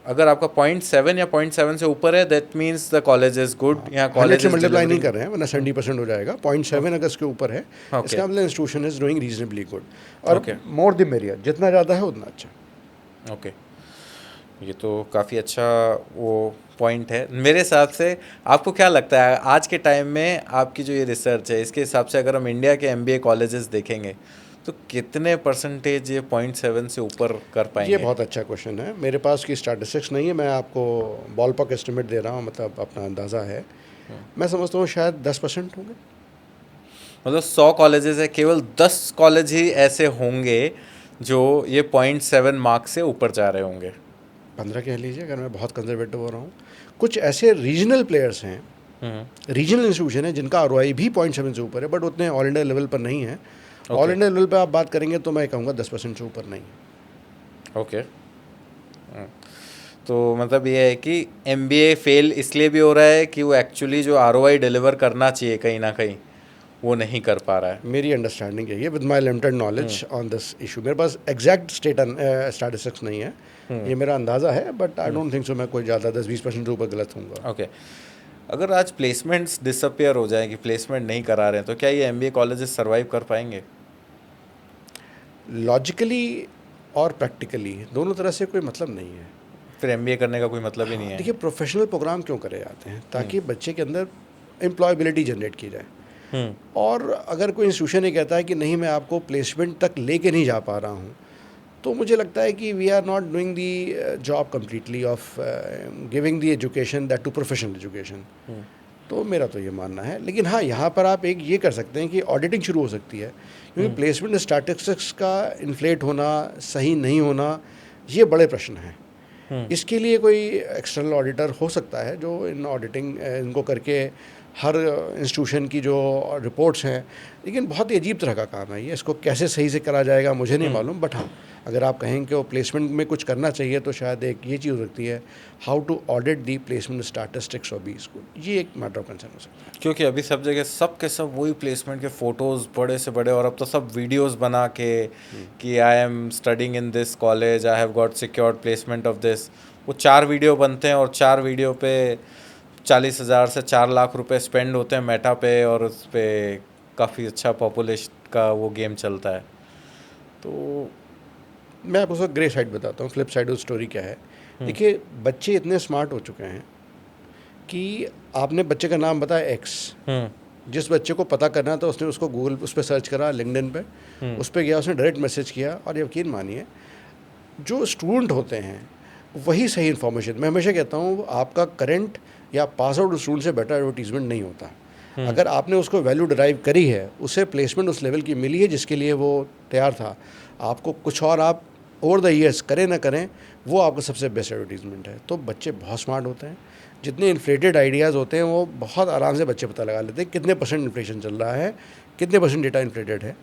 अगर आपका 0.7 या 0.7 से ऊपर है, that means the college is good. यहाँ कॉलेज से मल्टीप्लाई नहीं कर रहे हैं, वरना 70% हो जाएगा। 0.7 अगर इसके ऊपर है, इसका मतलब institution is doing reasonably good. और मोर द मेरियर, जितना ज़्यादा है उतना अच्छा। ओके, ये तो काफ़ी अच्छा वो पॉइंट है मेरे हिसाब से। आपको क्या लगता है आज के टाइम में, आपकी जो ये रिसर्च है इसके हिसाब से, अगर हम इंडिया के MBA कॉलेजेस देखेंगे तो कितने परसेंटेज ये 0.7 से ऊपर कर पाएंगे? ये बहुत अच्छा क्वेश्चन है। मेरे पास की स्टैटिस्टिक्स नहीं है, मैं आपको बॉलपॉक एस्टिमेट दे रहा हूँ, मतलब अपना अंदाज़ा है। मैं समझता हूँ शायद 10% होंगे। मतलब 100 कॉलेजेस है, केवल 10 कॉलेज ही ऐसे होंगे जो ये 0.7 मार्क से ऊपर जा रहे होंगे। 15 कह लीजिए, अगर मैं बहुत कंजर्वेटिव हो रहा हूँ। कुछ ऐसे रीजनल प्लेयर्स हैं, रीजनल इंस्टीट्यूशन है जिनका ROI भी 0.7 से ऊपर है, बट उतने ऑल इंडिया लेवल पर नहीं है। ऑल इंडिया लेवल पे आप बात करेंगे तो मैं कहूँगा 10% से ऊपर नहीं। ओके, तो मतलब ये है कि MBA फेल इसलिए भी हो रहा है कि वो एक्चुअली जो ROI डिलीवर करना चाहिए कहीं ना कहीं वो नहीं कर पा रहा है। मेरी अंडरस्टैंडिंग यही है, with my limited knowledge on this issue. मेरे पास एग्जैक्ट स्टैटिस्टिक्स नहीं है, ये मेरा अंदाज़ा है, but I don't think so मैं कोई ज़्यादा 10-20% से ऊपर गलत हूँगा। ओके, अगर आज प्लेसमेंट्स डिसअपियर हो जाए कि प्लेसमेंट नहीं करा रहे हैं, तो क्या ये MBA कॉलेजेस सर्वाइव कर पाएंगे? लॉजिकली और प्रैक्टिकली दोनों तरह से कोई मतलब नहीं है। फिर MBA करने का कोई मतलब ही नहीं है। देखिए, प्रोफेशनल प्रोग्राम क्यों करे जाते हैं? ताकि बच्चे के अंदर एम्प्लॉयबिलिटी जनरेट की जाए। और अगर कोई इंस्टीट्यूशन ये कहता है कि नहीं, मैं आपको प्लेसमेंट तक लेके नहीं जा पा रहा हूँ, तो मुझे लगता है कि we are not doing the job completely of giving the education, that to professional education. तो मेरा तो ये मानना है। लेकिन हाँ, यहाँ पर आप एक ये कर सकते हैं कि ऑडिटिंग शुरू हो सकती है, क्योंकि प्लेसमेंट स्टैटिस्टिक्स का इन्फ्लेट होना, सही नहीं होना, ये बड़े प्रश्न हैं। इसके लिए कोई एक्सटर्नल ऑडिटर हो सकता है जो इन ऑडिटिंग इनको करके हर इंस्टीट्यूशन की जो रिपोर्ट्स हैं, लेकिन बहुत ही अजीब तरह का काम है ये। इसको कैसे सही से करा जाएगा मुझे नहीं मालूम, बट हाँ, अगर आप कहें कि वो प्लेसमेंट में कुछ करना चाहिए तो शायद एक ये चीज़ हो सकती है, how to audit the placement statistics of B school. ये एक मैटर ऑफ कंसर्न हो सकता है, क्योंकि अभी सब जगह सब के सब वही प्लेसमेंट के फ़ोटोज़ बड़े से बड़े, और अब तो सब वीडियोस बना के कि I am studying in this college, I have got secured placement of this. वो 4 वीडियो बनते हैं और 4 वीडियो पे 40,000 से 4 लाख रुपए स्पेंड होते हैं मेटा पे, और उस पर काफ़ी अच्छा पॉपुलेशन का वो गेम चलता है। तो मैं आपको उसका ग्रे साइड बताता हूँ, फ्लिप साइड उस स्टोरी क्या है। देखिए, बच्चे इतने स्मार्ट हो चुके हैं कि आपने बच्चे का नाम बताया एक्स, जिस बच्चे को पता करना था उसने उसको गूगल उस पर सर्च करा, लिंक्डइन पे उस पर गया, उसने डायरेक्ट मैसेज किया। और यकीन मानिए, जो स्टूडेंट होते हैं वही सही इन्फॉर्मेशन, मैं हमेशा कहता हूँ, आपका करंट या पास आउट स्टूडेंट से बेटर एडवर्टीजमेंट नहीं होता। अगर आपने उसको वैल्यू डिराइव करी है, उसे प्लेसमेंट उस लेवल की मिली है जिसके लिए वो तैयार था, आपको कुछ और आप ओवर द ईयर्स करें ना करें, वो आपका सबसे बेस्ट एडवर्टीजमेंट है। तो बच्चे बहुत स्मार्ट होते हैं, जितने इन्फ्लेटेड आइडियाज़ होते हैं वो बहुत आराम से बच्चे पता लगा लेते हैं कितने % इन्फ्लेशन चल रहा है, कितने % डेटा इन्फ्लेटेड है।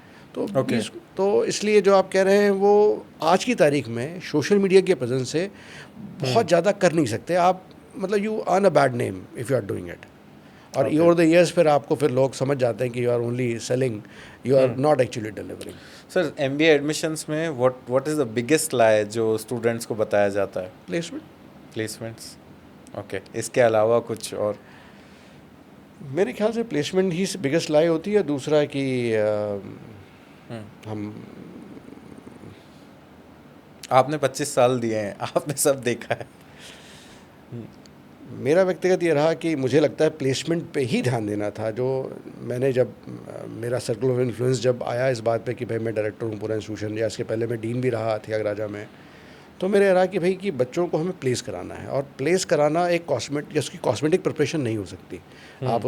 तो इसलिए जो आप कह रहे हैं वो आज की तारीख में सोशल मीडिया के प्रेजेंस से बहुत ज़्यादा कर नहीं सकते आप। मतलब you earn a bad name if you are doing it, और ओवर द ईयर्स फिर आपको फिर लोग समझ जाते हैं कि you are only selling, you are not actually delivering. Sir, MBA admissions में what is the biggest lie जो स्टूडेंट्स को बताया जाता है? प्लेसमेंट्स। ओके, इसके अलावा कुछ और? मेरे ख्याल से प्लेसमेंट ही बिगेस्ट लाई होती है। दूसरा कि हम, आपने 25 साल दिए हैं, आपने सब देखा है। मेरा व्यक्तिगत ये रहा कि मुझे लगता है प्लेसमेंट पे ही ध्यान देना था। जो मैंने जब मेरा सर्कल ऑफ इन्फ्लुएंस जब आया इस बात पे कि भाई मैं डायरेक्टर हूँ पूरा इंस्टीट्यूशन, या इसके पहले मैं डीन भी रहा थियागराजा में, तो मेरे रहा कि भाई कि बच्चों को हमें प्लेस कराना है, और प्लेस कराना एक उसकी कॉस्मेटिक प्रिपरेशन नहीं हो सकती। आप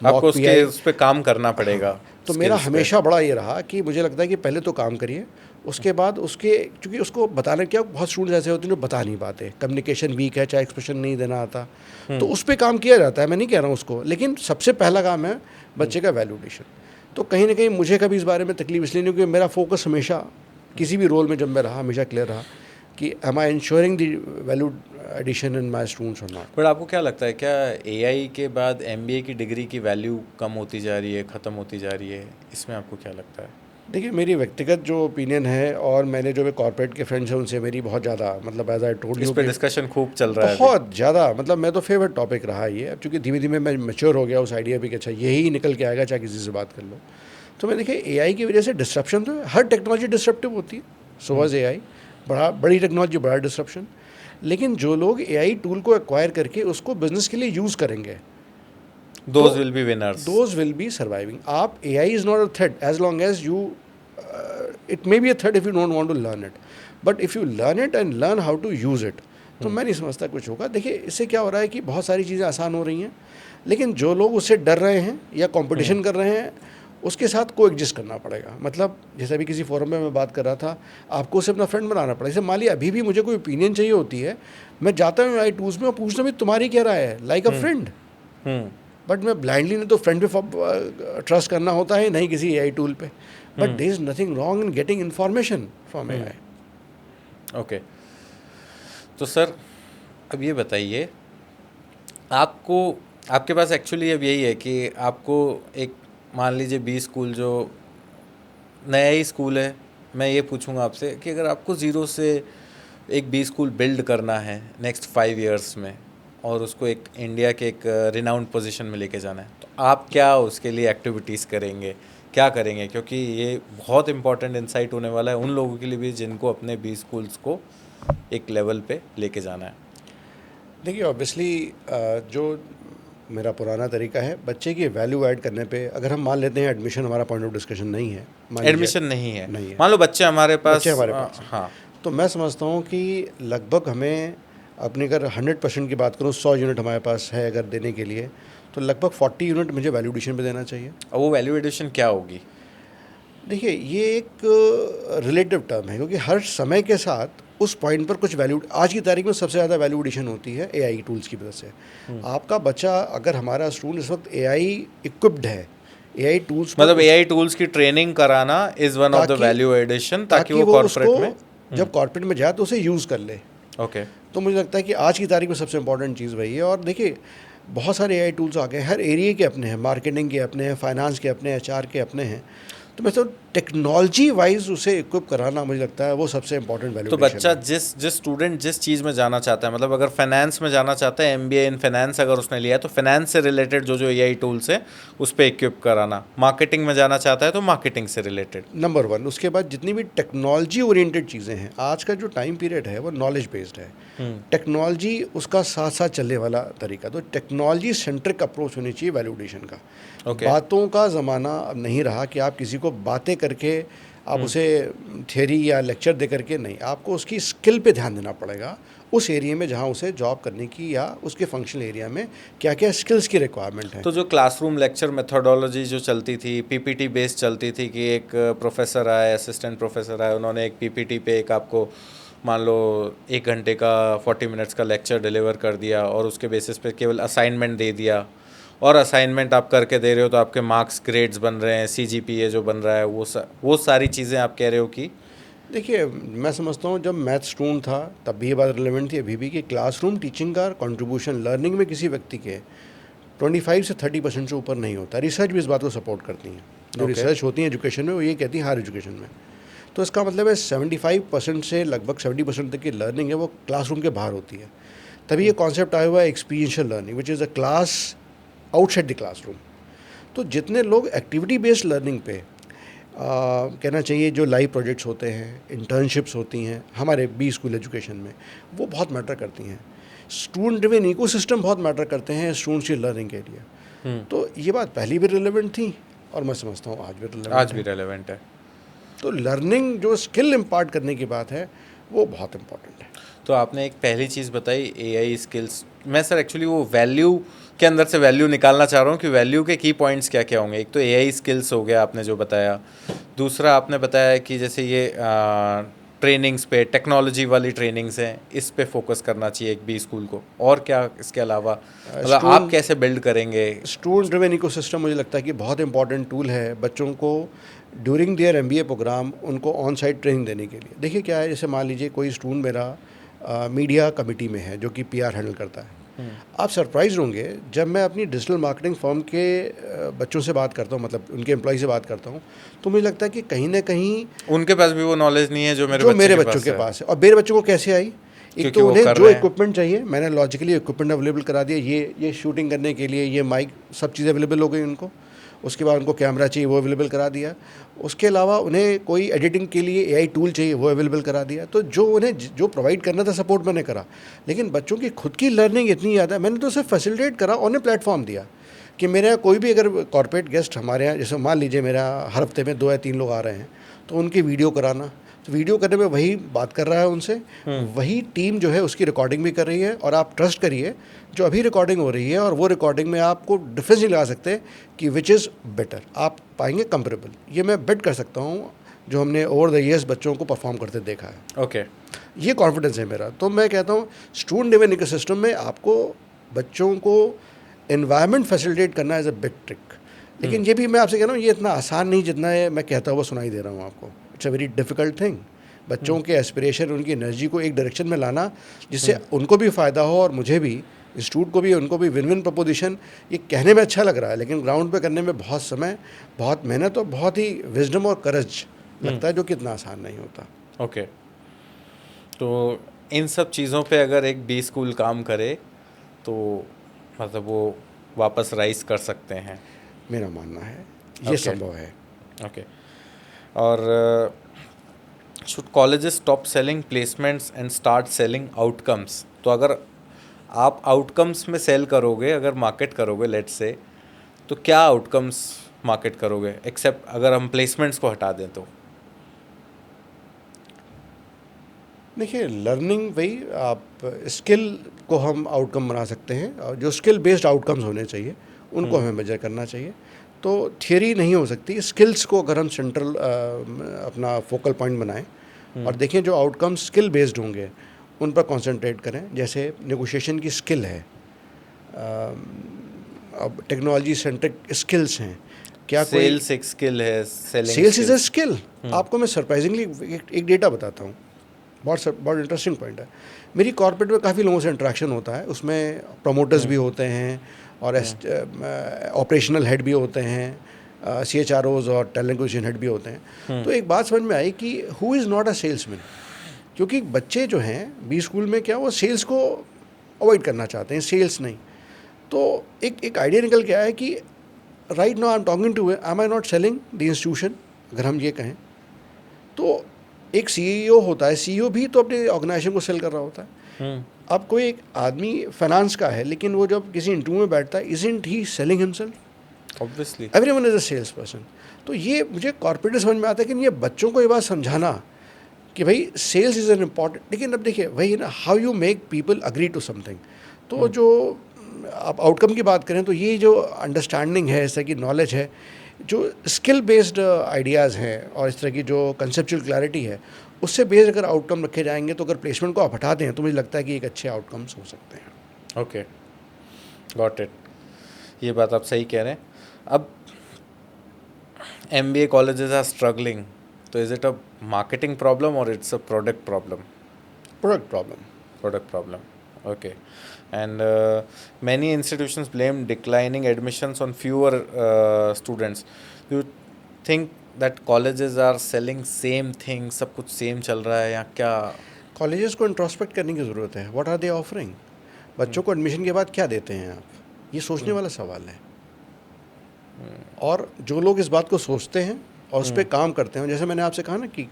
आपको उस पर काम करना पड़ेगा। तो मेरा हमेशा बड़ा ये रहा कि मुझे लगता है कि पहले तो काम करिए, उसके बाद उसके क्योंकि उसको बताना क्या, बहुत स्टूडेंट्स ऐसे होते हैं जो बता नहीं पाते, कम्युनिकेशन वीक है, चाहे एक्सप्रेशन नहीं देना आता, तो उस पर काम किया जाता है, मैं नहीं कह रहा हूँ उसको, लेकिन सबसे पहला काम है बच्चे का वैल्यूडेशन। तो कहीं ना कहीं मुझे कभी इस बारे में तकलीफ इसलिए नहीं, क्योंकि मेरा फोकस हमेशा किसी भी रोल में जब मैं रहा हमेशा क्लियर रहा कि am I ensuring the value addition in my students और नॉट। बट आपको क्या लगता है, क्या एआई के बाद एमबीए की डिग्री की वैल्यू कम होती जा रही है, ख़त्म होती जा रही है? इसमें आपको क्या लगता है? देखिए, मेरी व्यक्तिगत जो ओपिनियन है, और मैंने जो कॉर्पोरेट के फ्रेंड्स हैं उनसे मेरी बहुत ज़्यादा, मतलब एज आई टोल्ड इस यू, पे डिस्कशन खूब चल रहा है बहुत ज़्यादा, मतलब मैं तो फेवरेट टॉपिक रहा ये। अब चूँकि धीमे धीमे मैं मैच्योर हो गया उस आइडिया पे कि अच्छा यही निकल के आएगा चाहे किसी से बात कर लो। तो मैं देखिए, एआई की वजह से डिस्ट्रप्शन तो हर टेक्नोलॉजी डिस्ट्रप्टिव होती है, सो वाज एआई, बड़ी टेक्नोलॉजी बड़ा डिस्ट्रप्शन। लेकिन जो लोग एआई टूल को एक्वायर करके उसको बिजनेस के लिए यूज़ करेंगे, those will be winners, those will be surviving. आप, AI is not a threat as long as you, it may be a threat if you don't want to learn it, but if you learn it and learn how to use it, तो मैं नहीं समझता कुछ होगा। देखिए, इससे क्या हो रहा है कि बहुत सारी चीज़ें आसान हो रही हैं, लेकिन जो लोग उससे डर रहे हैं या कंपटीशन कर रहे हैं, उसके साथ को एग्जिस्ट करना पड़ेगा। मतलब जैसे अभी किसी फोरम में मैं बात कर रहा था, आपको उसे अपना फ्रेंड बनाना पड़ेगा। जैसे मान लिया अभी भी मुझे कोई ओपिनियन चाहिए होती है, मैं जाता हूँ आई टूल्स में और पूछता हूँ तुम्हारी क्या राय है, लाइक अ फ्रेंड। बट मैं ब्लाइंडली नहीं तो फ्रेंड पे ट्रस्ट करना होता है, नहीं किसी एआई टूल पे। But there is nothing wrong in getting information from AI. Okay, तो सर अब ये बताइए, आपको, आपके पास एक्चुअली अब यही है कि आपको एक, मान लीजिए 20 स्कूल जो नया ही स्कूल है, मैं ये पूछूंगा आपसे कि अगर आपको ज़ीरो से एक 20 स्कूल बिल्ड करना है नेक्स्ट 5 इयर्स में, और उसको एक इंडिया के एक रिनाउंड पोजीशन में लेके जाना है, तो आप क्या उसके लिए एक्टिविटीज़ करेंगे, क्या करेंगे? क्योंकि ये बहुत इंपॉर्टेंट इंसाइट होने वाला है उन लोगों के लिए भी जिनको अपने 20 स्कूल्स को एक लेवल पे लेके जाना है। देखिए, ऑब्वियसली जो मेरा पुराना तरीका है, बच्चे की वैल्यू ऐड करने पे, अगर हम मान लेते हैं एडमिशन हमारा पॉइंट ऑफ डिस्कशन नहीं है, एडमिशन नहीं है, नहीं है, मान लो बच्चे हमारे पास हाँ, तो मैं समझता हूँ कि लगभग हमें अपनी, अगर 100% की बात करूँ, 100 यूनिट हमारे पास है अगर देने के लिए, तो लगभग 40 यूनिट मुझे वैल्यू एडिशन पे देना चाहिए। और वो वैल्यू एडिशन क्या होगी? देखिए, ये एक रिलेटिव टर्म है, क्योंकि हर समय के साथ उस पॉइंट पर कुछ वैल्यू, आज की तारीख में सबसे ज़्यादा वैल्यू एडिशन होती है एआई टूल्स की वजह से। आपका बच्चा, अगर हमारा स्टूडेंट इस वक्त एआई इक्विप्ड है, एआई टूल्स, मतलब एआई टूल्स की ट्रेनिंग कराना is one of the value addition, ताकि वो कॉर्पोरेट में, जब कॉर्पोरेट में जाए तो उसे यूज़ कर ले। ओके, तो मुझे लगता है कि आज की तारीख में सबसे इंपॉर्टेंट चीज़ वही है। और देखिए, बहुत सारे एआई टूल्स आ गए, हर एरिया के अपने हैं, मार्केटिंग के अपने हैं, फाइनेंस के अपने हैं, एचआर के अपने हैं। तो मैं तो टेक्नोलॉजी वाइज उसे इक्विप कराना, मुझे लगता है वो सबसे इंपॉर्टेंट वैल्यू। तो बच्चा जिस स्टूडेंट जिस चीज़ में जाना चाहता है, मतलब अगर फाइनेंस में जाना चाहता है, एमबीए इन फाइनेंस अगर उसने लिया है, तो फाइनेंस से रिलेटेड जो एआई टूल्स है उस पर इक्विप कराना। मार्केटिंग में जाना चाहता है तो मार्केटिंग से रिलेटेड, नंबर 1। उसके बाद जितनी भी टेक्नोलॉजी ओरिएंटेड चीज़ें हैं, आज का जो टाइम पीरियड है वो नॉलेज बेस्ड है, टेक्नोलॉजी उसका साथ साथ चलने वाला तरीका, तो टेक्नोलॉजी सेंट्रिक अप्रोच होनी चाहिए वैल्यू एडिशन का। बातों का ज़माना अब नहीं रहा कि आप किसी को बातें करके आप उसे थियरी या लेक्चर दे करके नहीं, आपको उसकी स्किल पे ध्यान देना पड़ेगा, उस एरिया में जहाँ उसे जॉब करने की या उसके फंक्शनल एरिया में क्या क्या स्किल्स की रिक्वायरमेंट है। तो जो क्लासरूम लेक्चर मेथोडोलॉजी जो चलती थी, पीपीटी बेस्ड चलती थी, कि एक प्रोफेसर आए, असिस्टेंट प्रोफेसर आए, उन्होंने एक पीपीटी पे एक आपको मान लो 1 घंटे का 40 मिनट्स का लेक्चर डिलीवर कर दिया, और उसके बेसिस पे केवल असाइनमेंट दे दिया, और असाइनमेंट आप करके दे रहे हो तो आपके मार्क्स ग्रेड्स बन रहे हैं, सीजीपीए जो बन रहा है, वो सारी चीज़ें आप कह रहे हो कि? देखिए, मैं समझता हूँ जब मैथ स्टूडेंट था तब भी ये बात रिलेवेंट थी, अभी भी, कि क्लासरूम टीचिंग का कंट्रीब्यूशन लर्निंग में किसी व्यक्ति के 25 से 30% से ऊपर नहीं होता। रिसर्च भी इस बात को सपोर्ट करती हैं, जो रिसर्च होती है एजुकेशन में, वो ये कहती है हायर एजुकेशन में। तो इसका मतलब है 75% से लगभग 70% तक की लर्निंग है वो क्लासरूम के बाहर होती है। तभी ये कॉन्सेप्ट आया हुआ है experiential learning, which is a class outside the classroom. तो जितने लोग एक्टिविटी बेस्ड लर्निंग पे कहना चाहिए, जो लाइव प्रोजेक्ट्स होते हैं, इंटर्नशिप्स होती हैं हमारे बी स्कूल एजुकेशन में, वो बहुत मैटर करती हैं। स्टूडेंट ड्रिवन इकोसिस्टम बहुत मैटर करते हैं स्टूडेंट्स की लर्निंग के लिए। तो ये बात पहले भी रिलेवेंट थी और मैं समझता हूँ आज भी रिलेवेंट है। तो लर्निंग जो स्किल इम्पार्ट करने की बात है वो बहुत इम्पॉर्टेंट है। तो आपने एक पहली चीज़ बताई एआई स्किल्स, मैं सर एक्चुअली वो वैल्यू के अंदर से वैल्यू निकालना चाह रहा हूँ कि वैल्यू के की पॉइंट्स क्या क्या होंगे। एक तो एआई स्किल्स हो गया आपने जो बताया, दूसरा आपने बताया कि जैसे ये ट्रेनिंग्स पे, टेक्नोलॉजी वाली ट्रेनिंग्स हैं, इस पे फोकस करना चाहिए एक बी स्कूल को। और क्या इसके अलावा, मतलब आप कैसे बिल्ड करेंगे? स्टूडेंट ड्रिवन इकोसिस्टम मुझे लगता है कि बहुत इंपॉर्टेंट टूल है बच्चों को ड्यूरिंग देयर एमबीए प्रोग्राम उनको ऑन साइट ट्रेनिंग देने के लिए। देखिए क्या है, जैसे मान लीजिए कोई स्टूडेंट मेरा मीडिया कमिटी में है जो कि पीआर हैंडल करता है। आप सरप्राइज होंगे जब मैं अपनी डिजिटल मार्केटिंग फर्म के बच्चों से बात करता हूँ, मतलब उनके एम्प्लॉय से बात करता हूँ, तो मुझे लगता है कि कहीं ना कहीं उनके पास भी वो नॉलेज नहीं है जो मेरे बच्चों के पास है। और मेरे बच्चों को कैसे आई? एक तो उन्हें जो इक्विपमेंट चाहिए मैंने लॉजिकली इक्विपमेंट अवेलेबल करा दिया, ये शूटिंग करने के लिए ये माइक सब चीज़ें अवेलेबल हो गई उनको। उसके बाद उनको कैमरा चाहिए वो अवेलेबल करा दिया। उसके अलावा उन्हें कोई एडिटिंग के लिए एआई टूल चाहिए वो अवेलेबल करा दिया। तो जो उन्हें जो प्रोवाइड करना था सपोर्ट मैंने करा। लेकिन बच्चों की खुद की लर्निंग इतनी ज़्यादा, मैंने तो उसे फैसिलिटेट करा, उन्हें प्लेटफॉर्म दिया कि मेरे यहाँ कोई भी अगर कॉर्पोरेट गेस्ट हमारे यहाँ, जैसे मान लीजिए मेरा हर हफ्ते में 2 या 3 लोग आ रहे हैं, तो उनकी वीडियो कराना। तो वीडियो करने में वही बात कर रहा है उनसे, वही टीम जो है उसकी रिकॉर्डिंग भी कर रही है। और आप ट्रस्ट करिए जो अभी रिकॉर्डिंग हो रही है और वो रिकॉर्डिंग में आपको डिफरेंस नहीं लगा सकते कि विच इज़ बेटर, आप पाएंगे कंपेरेबल। ये मैं बेट कर सकता हूँ जो हमने ओवर द ईयर्स बच्चों को परफॉर्म करते देखा है। ओके ये कॉन्फिडेंस है मेरा। तो मैं कहता हूँ स्टूडेंट ड्रिवन इकोसिस्टम में आपको बच्चों को एनवायरनमेंट फैसिलिटेट करना इज़ अ बिग ट्रिक। लेकिन ये भी मैं आपसे कह रहा हूँ ये इतना आसान नहीं जितना है मैं कहता हुआ सुनाई दे रहा हूँ आपको। It's a very difficult thing. बच्चों के एस्पिरेशन, उनकी एनर्जी को एक डायरेक्शन में लाना जिससे उनको भी फ़ायदा हो और मुझे भी, इंस्टीट्यूट को भी, उनको भी विन विन प्रपोजिशन। ये कहने में अच्छा लग रहा है लेकिन ग्राउंड पे करने में बहुत समय, बहुत मेहनत और बहुत ही विजडम और करज लगता है, जो कि इतना आसान नहीं होता। ओके तो इन सब चीज़ों पे अगर एक बी स्कूल काम करे तो मतलब वो वापस राइज कर सकते हैं, मेरा मानना है ये संभव है। ओके और should colleges stop selling placements and start selling outcomes? तो अगर आप आउटकम्स में सेल करोगे, अगर मार्केट करोगे लेट्स से, तो क्या आउटकम्स मार्केट करोगे एक्सेप्ट अगर हम प्लेसमेंट्स को हटा दें तो? देखिए लर्निंग वही, आप स्किल को हम आउटकम बना सकते हैं और जो स्किल बेस्ड आउटकम्स होने चाहिए उनको हमें मेजर करना चाहिए। तो थियरी नहीं हो सकती, स्किल्स को अगर हम सेंट्रल अपना फोकल पॉइंट बनाएं और देखें जो आउटकम्स स्किल बेस्ड होंगे उन पर कंसंट्रेट करें। जैसे नेगोशिएशन की स्किल है, अब टेक्नोलॉजी सेंट्रिक स्किल्स हैं, क्या सेल्स एक स्किल है, सेल्स इज़ अ स्किल। आपको मैं सरप्राइजिंगली एक डेटा बताता हूँ, बहुत इंटरेस्टिंग पॉइंट है। मेरी कॉर्पोरेट में काफ़ी लोगों से इंटरेक्शन होता है, उसमें प्रमोटर्स भी होते हैं और ऑपरेशनल हेड भी होते हैं, CHROs और टैलेंट एक्विजिशन हेड भी होते हैं। तो एक बात समझ में आई कि who is not a salesman, क्योंकि बच्चे जो हैं बी स्कूल में क्या वो सेल्स को अवॉइड करना चाहते हैं, सेल्स नहीं। तो एक आइडिया निकल के आया है कि right now I am talking to am I not selling the institution, अगर हम ये कहें तो एक CEO होता है, CEO भी तो अपने ऑर्गेनाइजेशन को सेल कर रहा होता है। अब कोई एक आदमी फाइनेंस का है लेकिन वो जब किसी इंटरव्यू में बैठता है, isn't he selling himself? Obviously everyone is a sales person. तो ये मुझे कॉर्पोरेट समझ में आता है कि ये बच्चों को ये बात समझाना कि भाई सेल्स इज़ एन इम्पॉर्टेंट। लेकिन अब देखिए वही ना, how you make people agree to something. तो जो आप आउटकम की बात करें तो ये जो अंडरस्टैंडिंग है, इस तरह की नॉलेज है, जो स्किल बेस्ड आइडियाज़ हैं और इस तरह की जो कंसेप्चुअल क्लैरिटी है, उससे बेस्ड अगर आउटकम रखे जाएंगे तो अगर प्लेसमेंट को आप हटा दें तो मुझे लगता है कि एक अच्छे आउटकम्स हो सकते हैं। ओके गॉट इट, ये बात आप सही कह रहे हैं। अब MBA कॉलेजेस आर स्ट्रगलिंग, तो is it a marketing problem और it's a product problem? Product problem. Okay. And many institutions blame declining admissions on fewer students. Do you think that colleges are selling same thing, सब कुछ same चल रहा है या क्या? Colleges को introspect करने की ज़रूरत है। What are they offering? बच्चों को एडमिशन के बाद क्या देते हैं आप? ये सोचने वाला सवाल है। और जो लोग इस बात को सोचते हैं और उस पर काम करते हैं, जैसे मैंने आपसे कहा ना कि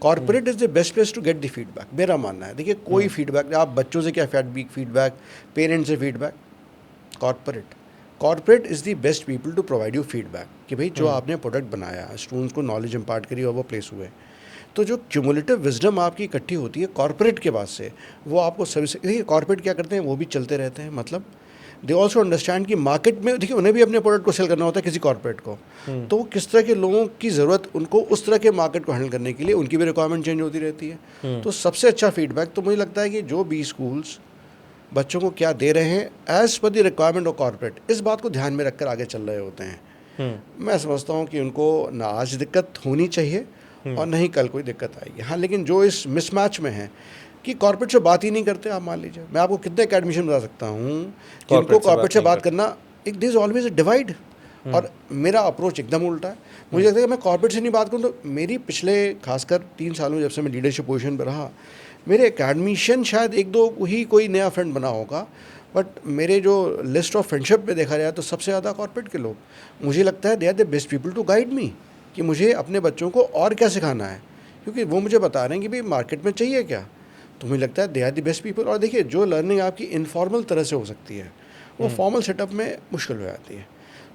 corporate is the best place to get the feedback, मेरा मानना है। देखिए कोई फीडबैक, आप बच्चों से क्या फीडबैक, पेरेंट्स से feedback, corporate is the best people to provide you feedback कि भाई जो आपने प्रोडक्ट बनाया, स्टूडेंट्स को नॉलेज इम्पार्ट करी और वो प्लेस हुए, तो जो क्यूमुलेटिव विजडम आपकी इकट्ठी होती है कॉर्पोरेट के बाद से, वो आपको सर्विस। देखिए कॉर्पोरेट क्या करते हैं, वो भी चलते रहते हैं। मतलब दे ऑल्सो अंडरस्टैंड कि मार्केट में देखिए उन्हें भी अपने प्रोडक्ट को सेल करना होता है किसी कॉर्पोरेट को, तो वो किस तरह के लोगों की ज़रूरत, उनको उस तरह के मार्केट को हैंडल करने के लिए उनकी भी रिक्वायरमेंट चेंज होती रहती है। तो सबसे अच्छा फीडबैक तो मुझे लगता है कि जो भी स्कूल्स बच्चों को क्या दे रहे हैं as per the requirement of corporate, इस बात को ध्यान में रखकर आगे चल रहे होते हैं। मैं समझता हूँ कि उनको ना आज दिक्कत होनी चाहिए और नहीं कल कोई दिक्कत आएगी। हाँ, लेकिन जो इस मिसमैच में है कि कॉर्पोरेट से बात ही नहीं करते, आप मान लीजिए मैं आपको कितने एकेडमिशन बता सकता हूँ कि उनको कॉर्पोरेट से बात करना, एक दिस ऑलवेज अ डिवाइड। और मेरा अप्रोच एकदम उल्टा है। मुझे लगता है कि मैं कॉर्पोरेट से नहीं बात करूँ तो मेरी पिछले खासकर 3 सालों जब से मैं लीडरशिप पोजीशन पर रहा, मेरे एकेडमिशियन शायद 1-2 ही कोई नया फ्रेंड बना होगा, बट मेरे जो लिस्ट ऑफ फ्रेंडशिप पे देखा जाए तो सबसे ज़्यादा कॉर्पोरेट के लोग, मुझे लगता है they are the best people to guide me कि मुझे अपने बच्चों को और क्या सिखाना है, क्योंकि वो मुझे बता रहे हैं कि भाई मार्केट में चाहिए क्या। तो मुझे लगता है they are the best people. और देखिए जो लर्निंग आपकी इनफॉर्मल तरह से हो सकती है वो फॉर्मल सेटअप में मुश्किल हो जाती है।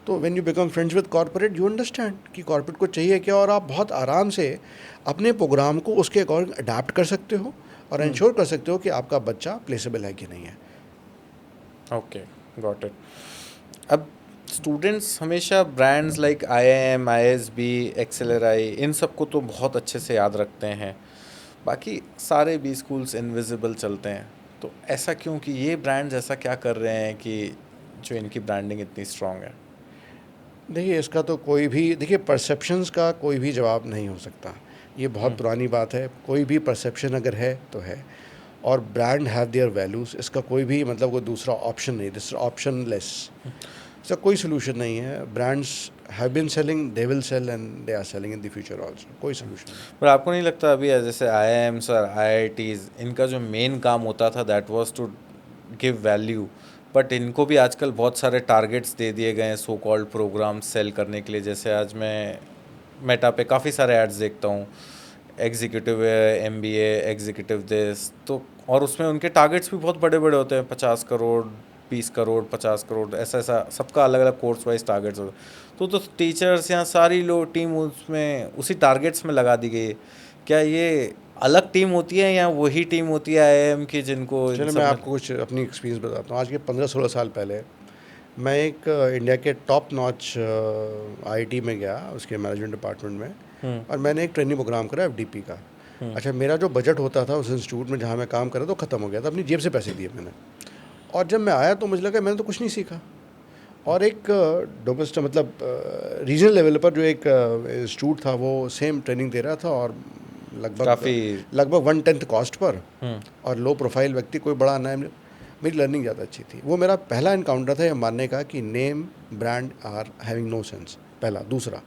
तो when you become friends with corporate you understand कि कॉर्पोरेट को चाहिए क्या, और आप बहुत आराम से अपने प्रोग्राम को उसके अकॉर्डिंग अडाप्ट कर सकते हो और इंश्योर कर सकते हो कि आपका बच्चा प्लेसेबल है कि नहीं है। Okay, got it. अब स्टूडेंट्स हमेशा brands like IIM, ISB, XLRI इन सबको तो बहुत अच्छे से याद रखते हैं, बाकी सारे भी स्कूल्स इनविजिबल चलते हैं। तो ऐसा क्यों कि ये ब्रांड्स ऐसा क्या कर रहे हैं कि जो इनकी ब्रांडिंग इतनी स्ट्रांग है? देखिए इसका तो कोई भी, देखिए परसेप्शंस का कोई भी जवाब नहीं हो सकता, ये बहुत पुरानी बात है। कोई भी परसेप्शन अगर है तो है, और ब्रांड हैव देयर वैल्यूज़, इसका कोई भी मतलब कोई दूसरा ऑप्शन नहीं, दिस ऑप्शन लेस, इसका कोई सोल्यूशन नहीं है। Brands have been selling, they will sell and they are selling in the future also, कोई सोल्यूशन नहीं। पर आपको नहीं लगता अभी जैसे IIMs और IITs इनका जो मेन काम होता था that was to give value, but इनको भी आजकल बहुत सारे टारगेट्स दे दिए गए हैं सो कॉल्ड प्रोग्राम सेल करने के लिए। जैसे आज मैं मेटा पे काफ़ी सारे एड्स देखता हूँ, एग्जीक्यूटिव MBA, एग्जीक्यूटिव दिस, तो और उसमें उनके टारगेट्स भी बहुत बड़े बड़े होते हैं, 50 करोड़, 20 करोड़, 50 करोड़, ऐसा ऐसा सबका अलग अलग कोर्स वाइज टारगेट्स होते हैं। तो टीचर्स या सारी लोग टीम उसमें उसी टारगेट्स में लगा दी गई है। क्या ये अलग टीम होती है या वही टीम होती है IIM की जिनको? चलो मैं आपको कुछ अपनी एक्सपीरियंस बताता हूँ। आज के 15-16 साल पहले मैं एक इंडिया के टॉप नॉच IIT में गया, उसके मैनेजमेंट डिपार्टमेंट में, और मैंने एक ट्रेनिंग प्रोग्राम करा FDP का। अच्छा, मेरा जो बजट होता था उस इंस्टीट्यूट में जहाँ मैं काम कर रहा था तो ख़त्म हो गया था, अपनी जेब से पैसे दिए मैंने। और जब मैं आया तो मुझे लगा मैंने तो कुछ नहीं सीखा। और एक डोमेस्टिक मतलब रीजनल लेवल पर जो एक इंस्टीट्यूट था वो सेम ट्रेनिंग दे रहा था, और लगभग 1/10 कॉस्ट पर, और लो प्रोफाइल व्यक्ति, कोई बड़ा नाम, मेरी लर्निंग ज़्यादा अच्छी थी। वो मेरा पहला इनकाउंटर था ये मानने का कि name brand are having no sense, पहला। दूसरा,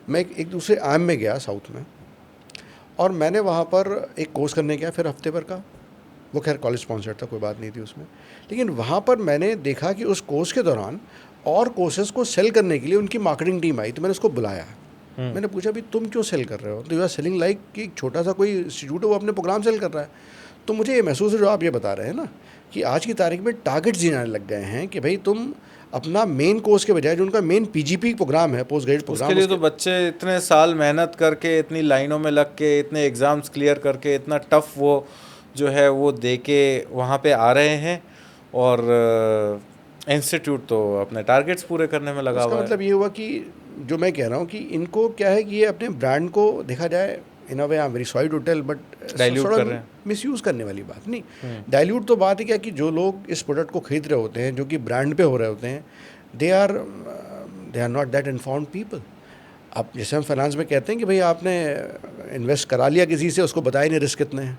मैं एक दूसरे IIM में गया साउथ में, और मैंने वहाँ पर एक कोर्स करने गया फिर हफ्ते भर का, वो खैर कॉलेज स्पॉन्सर्ड था, कोई बात नहीं थी उसमें, लेकिन वहाँ पर मैंने देखा कि उस कोर्स के दौरान और कोर्सेज़ को सेल करने के लिए उनकी मार्केटिंग टीम आई। तो मैंने उसको बुलाया, मैंने पूछा भी तुम क्यों सेल कर रहे हो? तो यू आर सेलिंग लाइक कि एक छोटा सा कोई इंस्टीट्यूट है वो अपने प्रोग्राम सेल कर रहा है। तो मुझे ये महसूस है जो आप ये बता रहे हैं ना कि आज की तारीख में टारगेट्स जीने लग गए हैं कि भाई तुम अपना मेन कोर्स के बजाय जो उनका मेन PGP प्रोग्राम है, पोस्ट ग्रेजुएट प्रोग्राम, उसके लिए तो बच्चे इतने साल मेहनत करके, इतनी लाइनों में लग के, इतने एग्ज़ाम्स क्लियर करके, इतना टफ वो जो है वो दे के वहाँ पे आ रहे हैं, और इंस्टीट्यूट तो अपने टारगेट्स पूरे करने में लगा हुआ है। मतलब ये हुआ कि जो मैं कह रहा हूँ कि इनको क्या है कि ये अपने ब्रांड को देखा जाए, in a way I am very sorry to tell, but dilute कर रहे हैं। मिसयूज़ करने वाली बात नहीं, डाइल्यूट तो बात है क्या कि जो लोग इस प्रोडक्ट को खरीद रहे होते हैं, जो कि ब्रांड पे हो रहे होते हैं, they are not that informed people. अब जैसे हम फाइनेंस में कहते हैं कि भाई आपने इन्वेस्ट करा लिया किसी से, उसको बताया नहीं रिस्क कितने हैं,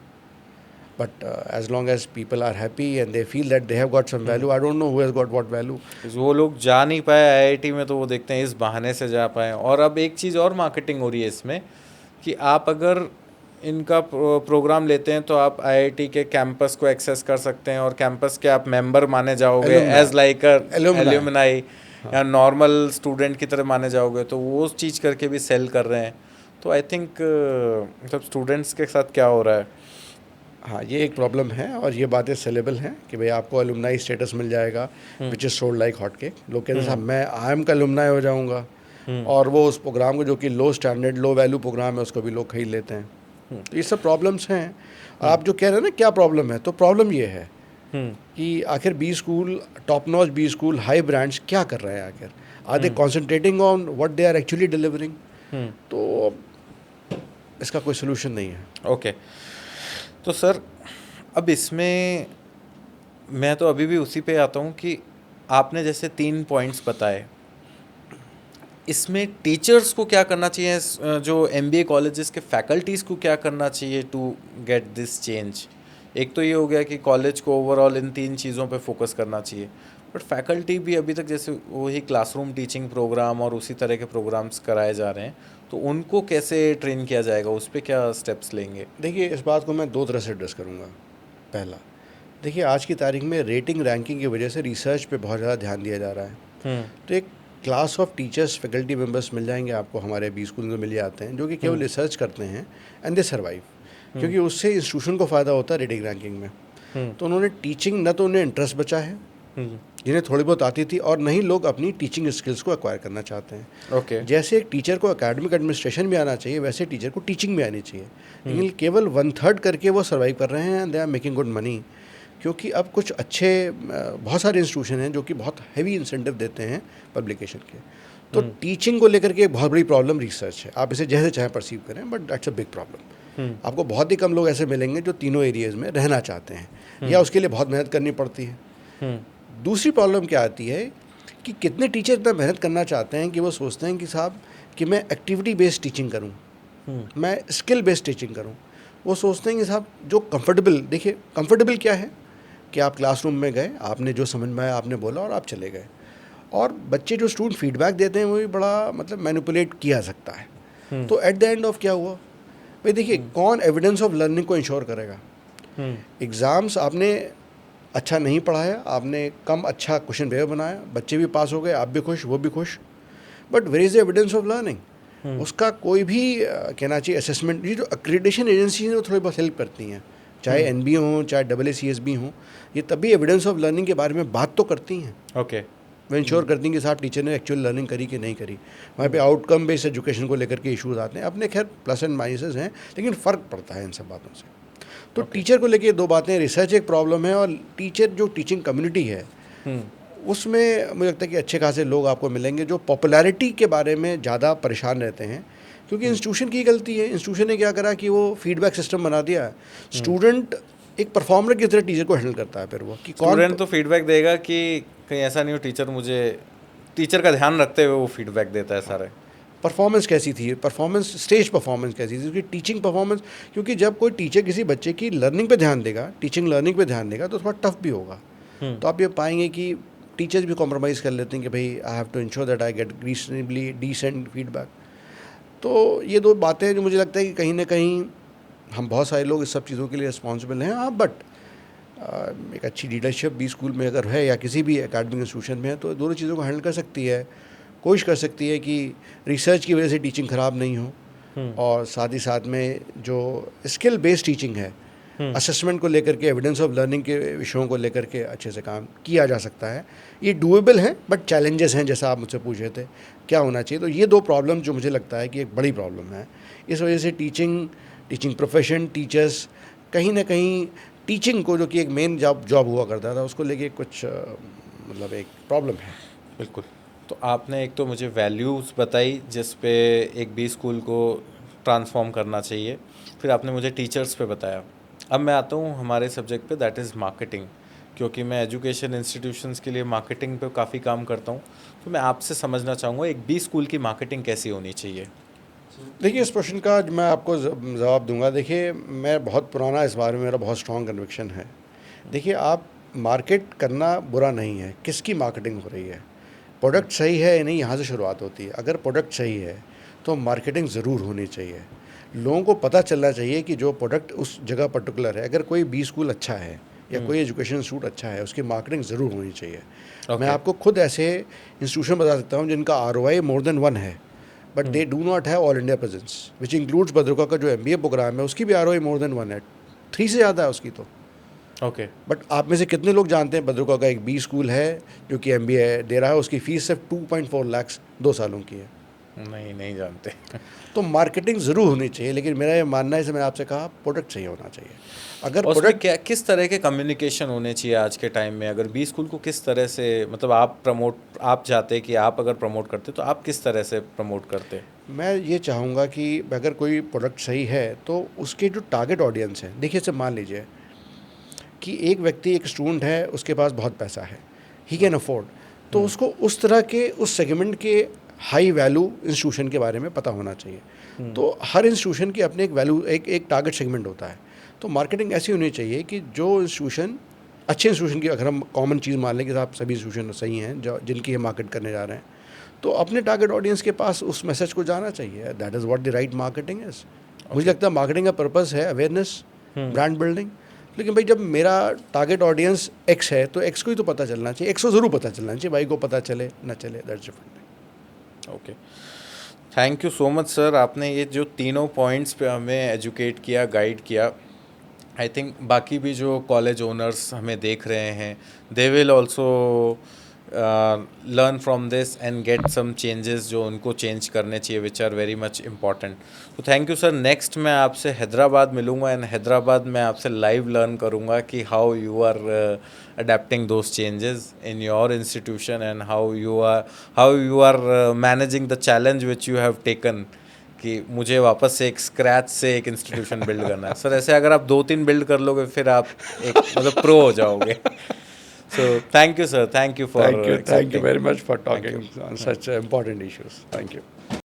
but as long as people are happy and they feel that they have got some value, I don't know who has got what value. वो लोग जा नहीं पाए IIT में तो वो देखते हैं इस बहाने से जा पाए। और अब एक चीज़ और मार्केटिंग हो रही है इसमें कि आप अगर इनका प्रोग्राम लेते हैं तो आप IIT के कैंपस को एक्सेस कर सकते हैं, और कैंपस के आप मेंबर माने जाओगे एज लाइक एल्यूमिनाई, या नॉर्मल स्टूडेंट की तरह माने जाओगे, तो वो चीज़ करके भी सेल कर रहे हैं। तो आई थिंक मतलब स्टूडेंट्स के साथ क्या हो रहा है, हाँ ये एक प्रॉब्लम है, और ये बातें सेलेबल हैं कि भाई आपको एलुमनाई स्टेटस मिल जाएगा, which is sold like hot cake. लोग कहते हैं साहब मैं IIM का एलुमनाई हो जाऊँगा, और वो उस प्रोग्राम को जो कि लो स्टैंडर्ड लो वैल्यू प्रोग्राम है उसको भी लोग खरीद लेते हैं। तो ये सब प्रॉब्लम्स हैं। और आप जो कह रहे हैं ना क्या प्रॉब्लम है, तो प्रॉब्लम ये है कि आखिर B school, top notch B school, high brands क्या कर रहे हैं आखिर, are they concentrating on what they are actually delivering? तो इसका कोई सोल्यूशन नहीं है। ओके, तो सर अब इसमें मैं तो अभी भी उसी पे आता हूँ कि आपने जैसे 3 पॉइंट्स बताए, इसमें टीचर्स को क्या करना चाहिए, जो एमबीए कॉलेजेस के फैकल्टीज़ को क्या करना चाहिए टू गेट दिस चेंज? एक तो ये हो गया कि कॉलेज को ओवरऑल इन 3 चीज़ों पे फोकस करना चाहिए, बट फैकल्टी भी अभी तक जैसे वही क्लासरूम टीचिंग प्रोग्राम और उसी तरह के प्रोग्राम्स कराए जा रहे हैं, तो उनको कैसे ट्रेन किया जाएगा, उस पर क्या स्टेप्स लेंगे? देखिए, इस बात को मैं 2 तरह से एड्रेस करूँगा। पहला, देखिए आज की तारीख में रेटिंग रैंकिंग की वजह से रिसर्च पे बहुत ज़्यादा ध्यान दिया जा रहा है। तो एक class of teachers, faculty members मिल जाएंगे आपको, हमारे बी स्कूल में मिल जाते हैं, जो कि केवल रिसर्च करते हैं एंड दे सर्वाइव, क्योंकि उससे इंस्टीट्यूशन को फ़ायदा होता है रेटिंग रैंकिंग में। तो उन्होंने टीचिंग, न तो उन्हें इंटरेस्ट बचा है जिन्हें थोड़ी बहुत आती थी, और नहीं लोग अपनी टीचिंग स्किल्स को एक्वायर करना चाहते हैं। ओके, जैसे एक टीचर को एकेडमिक एडमिनिस्ट्रेशन भी आना चाहिए, वैसे टीचर को टीचिंग भी आनी चाहिए। लेकिन केवल 1/3 करके वो सर्वाइव कर रहे हैं and they are making good money, क्योंकि अब कुछ अच्छे बहुत सारे इंस्टीट्यूशन हैं जो कि बहुत हैवी इंसेंटिव देते हैं पब्लिकेशन के। तो टीचिंग को लेकर के एक बहुत बड़ी प्रॉब्लम रिसर्च है। आप इसे जैसे चाहे परसीव करें, but that's a big problem. आपको बहुत ही कम लोग ऐसे मिलेंगे जो तीनों एरियाज़ में रहना चाहते हैं, या उसके लिए बहुत मेहनत करनी पड़ती है। दूसरी प्रॉब्लम क्या आती है कि कितने टीचर इतना मेहनत करना चाहते हैं कि वो सोचते हैं कि साहब कि मैं एक्टिविटी बेस्ड टीचिंग करूं, मैं स्किल बेस्ड टीचिंग करूं। वो सोचते हैं कि साहब जो कंफर्टेबल, देखिए कंफर्टेबल क्या है कि आप क्लासरूम में गए, आपने जो समझ में आया आपने बोला और आप चले गए, और बच्चे जो स्टूडेंट फीडबैक देते हैं वो भी बड़ा मतलब मैनिपुलेट किया सकता है। तो एट द एंड ऑफ क्या हुआ भाई, देखिए कौन एविडेंस ऑफ लर्निंग को इंश्योर करेगा? एग्ज़ाम्स आपने अच्छा नहीं पढ़ाया, आपने कम अच्छा क्वेश्चन पेपर बनाया, बच्चे भी पास हो गए, आप भी खुश, वो भी खुश, but where is the evidence of learning? उसका कोई भी कहना चाहिए असेसमेंट, ये जो एक्रेडिटेशन एजेंसी हैं वो थोड़ी बहुत हेल्प करती हैं, चाहे एनबीए हों चाहे AACSB हों, ये तभी एविडेंस ऑफ लर्निंग के बारे में बात तो करती हैं। ओके, वो इंश्योर करती हैं कि साहब टीचर ने एक्चुअल लर्निंग करी कि नहीं करी। वहाँ पे आउटकम बेस्ड एजुकेशन को लेकर के इश्यूज आते हैं, अपने खैर प्लस एंड माइनसेस हैं, लेकिन फ़र्क पड़ता है इन सब बातों से। तो टीचर को लेके 2 बातें, रिसर्च एक प्रॉब्लम है, और टीचर जो टीचिंग कम्युनिटी है उसमें मुझे लगता है कि अच्छे खासे लोग आपको मिलेंगे जो पॉपुलैरिटी के बारे में ज़्यादा परेशान रहते हैं, क्योंकि इंस्टीट्यूशन की गलती है। इंस्टीट्यूशन ने क्या करा कि वो फीडबैक सिस्टम बना दिया। स्टूडेंट एक परफॉर्मर की तरह टीचर को हैंडल करता है, फिर वो कि कौन स्टूडेंट तो फीडबैक देगा कि कहीं ऐसा नहीं हो टीचर का ध्यान रखते हुए वो फीडबैक देता है सारे। परफॉर्मेंस कैसी थी, परफॉर्मेंस स्टेज परफॉर्मेंस कैसी थी, उसकी टीचिंग परफॉर्मेंस, क्योंकि जब कोई टीचर किसी बच्चे की लर्निंग पे ध्यान देगा, टीचिंग लर्निंग पे ध्यान देगा, तो थोड़ा टफ भी होगा। तो आप ये पाएंगे कि टीचर्स भी कॉम्प्रोमाइज़ कर लेते हैं कि भाई I have to ensure that I get reasonably decent feedback. तो ये 2 बातें जो मुझे लगता है कि कहीं ना कहीं हम बहुत सारे लोग इस सब चीज़ों के लिए रिस्पॉन्सिबल हैं। हाँ, बट एक अच्छी लीडरशिप बी स्कूल में अगर है या किसी भी एकेडमिक इंस्टीट्यूशन में है, तो दोनों चीज़ों को हैंडल कर सकती है, कोशिश कर सकती है कि रिसर्च की वजह से टीचिंग ख़राब नहीं हो, और साथ ही साथ में जो स्किल बेस्ड टीचिंग है, असेसमेंट को लेकर के, एविडेंस ऑफ लर्निंग के विषयों को लेकर के अच्छे से काम किया जा सकता है। ये डूएबल है, बट चैलेंजेस हैं, जैसा आप मुझसे पूछ रहे थे क्या होना चाहिए। तो ये 2 प्रॉब्लम जो मुझे लगता है कि एक बड़ी प्रॉब्लम है। इस वजह से टीचिंग प्रोफेशन, टीचर्स कहीं ना कहीं टीचिंग को, जो कि एक मेन जॉब हुआ करता था, उसको लेके कुछ मतलब एक प्रॉब्लम है। बिल्कुल। तो आपने एक तो मुझे वैल्यूज़ बताई जिस पे एक बी स्कूल को ट्रांसफॉर्म करना चाहिए, फिर आपने मुझे टीचर्स पे बताया। अब मैं आता हूँ हमारे सब्जेक्ट पे, दैट इज़ मार्केटिंग, क्योंकि मैं एजुकेशन इंस्टीट्यूशंस के लिए मार्केटिंग पे काफ़ी काम करता हूँ। तो मैं आपसे समझना चाहूँगा एक बी स्कूल की मार्केटिंग कैसी होनी चाहिए? देखिए, इस प्रश्न का मैं आपको जवाब दूंगा। देखिए, मैं बहुत पुराना इस बारे में, मेरा बहुत स्ट्रॉन्ग कन्विक्शन है। देखिए, आप मार्केट करना बुरा नहीं है, किसकी मार्केटिंग हो रही है, प्रोडक्ट सही है या नहीं, यहाँ से शुरुआत होती है। अगर प्रोडक्ट सही है तो मार्केटिंग ज़रूर होनी चाहिए। लोगों को पता चलना चाहिए कि जो प्रोडक्ट उस जगह पर्टिकुलर है, अगर कोई बी स्कूल अच्छा है या कोई एजुकेशन इंस्टीट्यूट अच्छा है, उसकी मार्केटिंग ज़रूर होनी चाहिए। मैं आपको खुद ऐसे इंस्टीट्यूशन बता सकता हूँ जिनका ROI मोर देन 1 है, but they do not have all India presence, which includes Bhadruka का जो MBA प्रोग्राम है, उसकी भी ROI मोर देन 1 है, 3 से ज़्यादा है उसकी तो। ओके, बट आप में से कितने लोग जानते हैं भद्रका का एक बी स्कूल है जो कि MBA दे रहा है, उसकी फ़ीस सिर्फ 2.4 लाख 2 सालों की है। नहीं, नहीं जानते। तो मार्केटिंग ज़रूर होनी चाहिए, लेकिन मेरा ये मानना है, जैसे मैंने आपसे कहा, प्रोडक्ट चाहिए होना चाहिए। अगर और उसमें प्रोडक्ट क्या किस तरह के कम्युनिकेशन होने चाहिए आज के टाइम में? अगर बी स्कूल को किस तरह से, मतलब आप चाहते कि आप अगर प्रमोट करते तो आप किस तरह से प्रमोट करते? मैं ये चाहूँगा कि अगर कोई प्रोडक्ट सही है तो उसके जो टारगेट ऑडियंस है, देखिए जैसे मान लीजिए कि एक व्यक्ति, एक स्टूडेंट है, उसके पास बहुत पैसा है, ही कैन अफोर्ड, तो उसको उस तरह के, उस सेगमेंट के हाई वैल्यू इंस्टीट्यूशन के बारे में पता होना चाहिए। तो हर इंस्टीट्यूशन की अपने एक वैल्यू, एक टारगेट सेगमेंट होता है। तो मार्केटिंग ऐसी होनी चाहिए कि जो इंस्टीट्यूशन, अच्छे इंस्टीट्यूशन की, अगर हम कॉमन चीज़ मान लें कि आप सभी इंस्टीट्यूशन सही हैं जो जिनकी हम मार्केट करने जा रहे हैं, तो अपने टारगेट ऑडियंस के पास उस मैसेज को जाना चाहिए। That is what the right marketing is. मुझे लगता है मार्केटिंग का पर्पज़ है अवेयरनेस, ब्रांड बिल्डिंग। लेकिन भाई जब मेरा टारगेट ऑडियंस एक्स है तो एक्स को ही तो पता चलना चाहिए, एक्स को ज़रूर पता चलना चाहिए, भाई को पता चले ना चले, that's different. Okay, thank you so much sir. आपने ये जो तीनों पॉइंट्स पे हमें एजुकेट किया, गाइड किया। आई थिंक बाकी भी जो कॉलेज ओनर्स हमें देख रहे हैं, they will also learn from this and get some changes जो उनको चेंज करने चाहिए, which are very much important. तो थैंक यू सर। नेक्स्ट मैं आपसे हैदराबाद मिलूँगा एंड हैदराबाद में आपसे लाइव लर्न करूँगा कि how you are adapting those changes in your institution and how you are managing the challenge which you have taken कि मुझे वापस से एक स्क्रैच से एक इंस्टीट्यूशन बिल्ड करना है। सर ऐसे अगर आप 2-3 बिल्ड कर लोगे फिर आप एक मतलब प्रो हो जाओगे। सो thank you sir, thank you for Thank you very much for talking on such important issues. Thank you.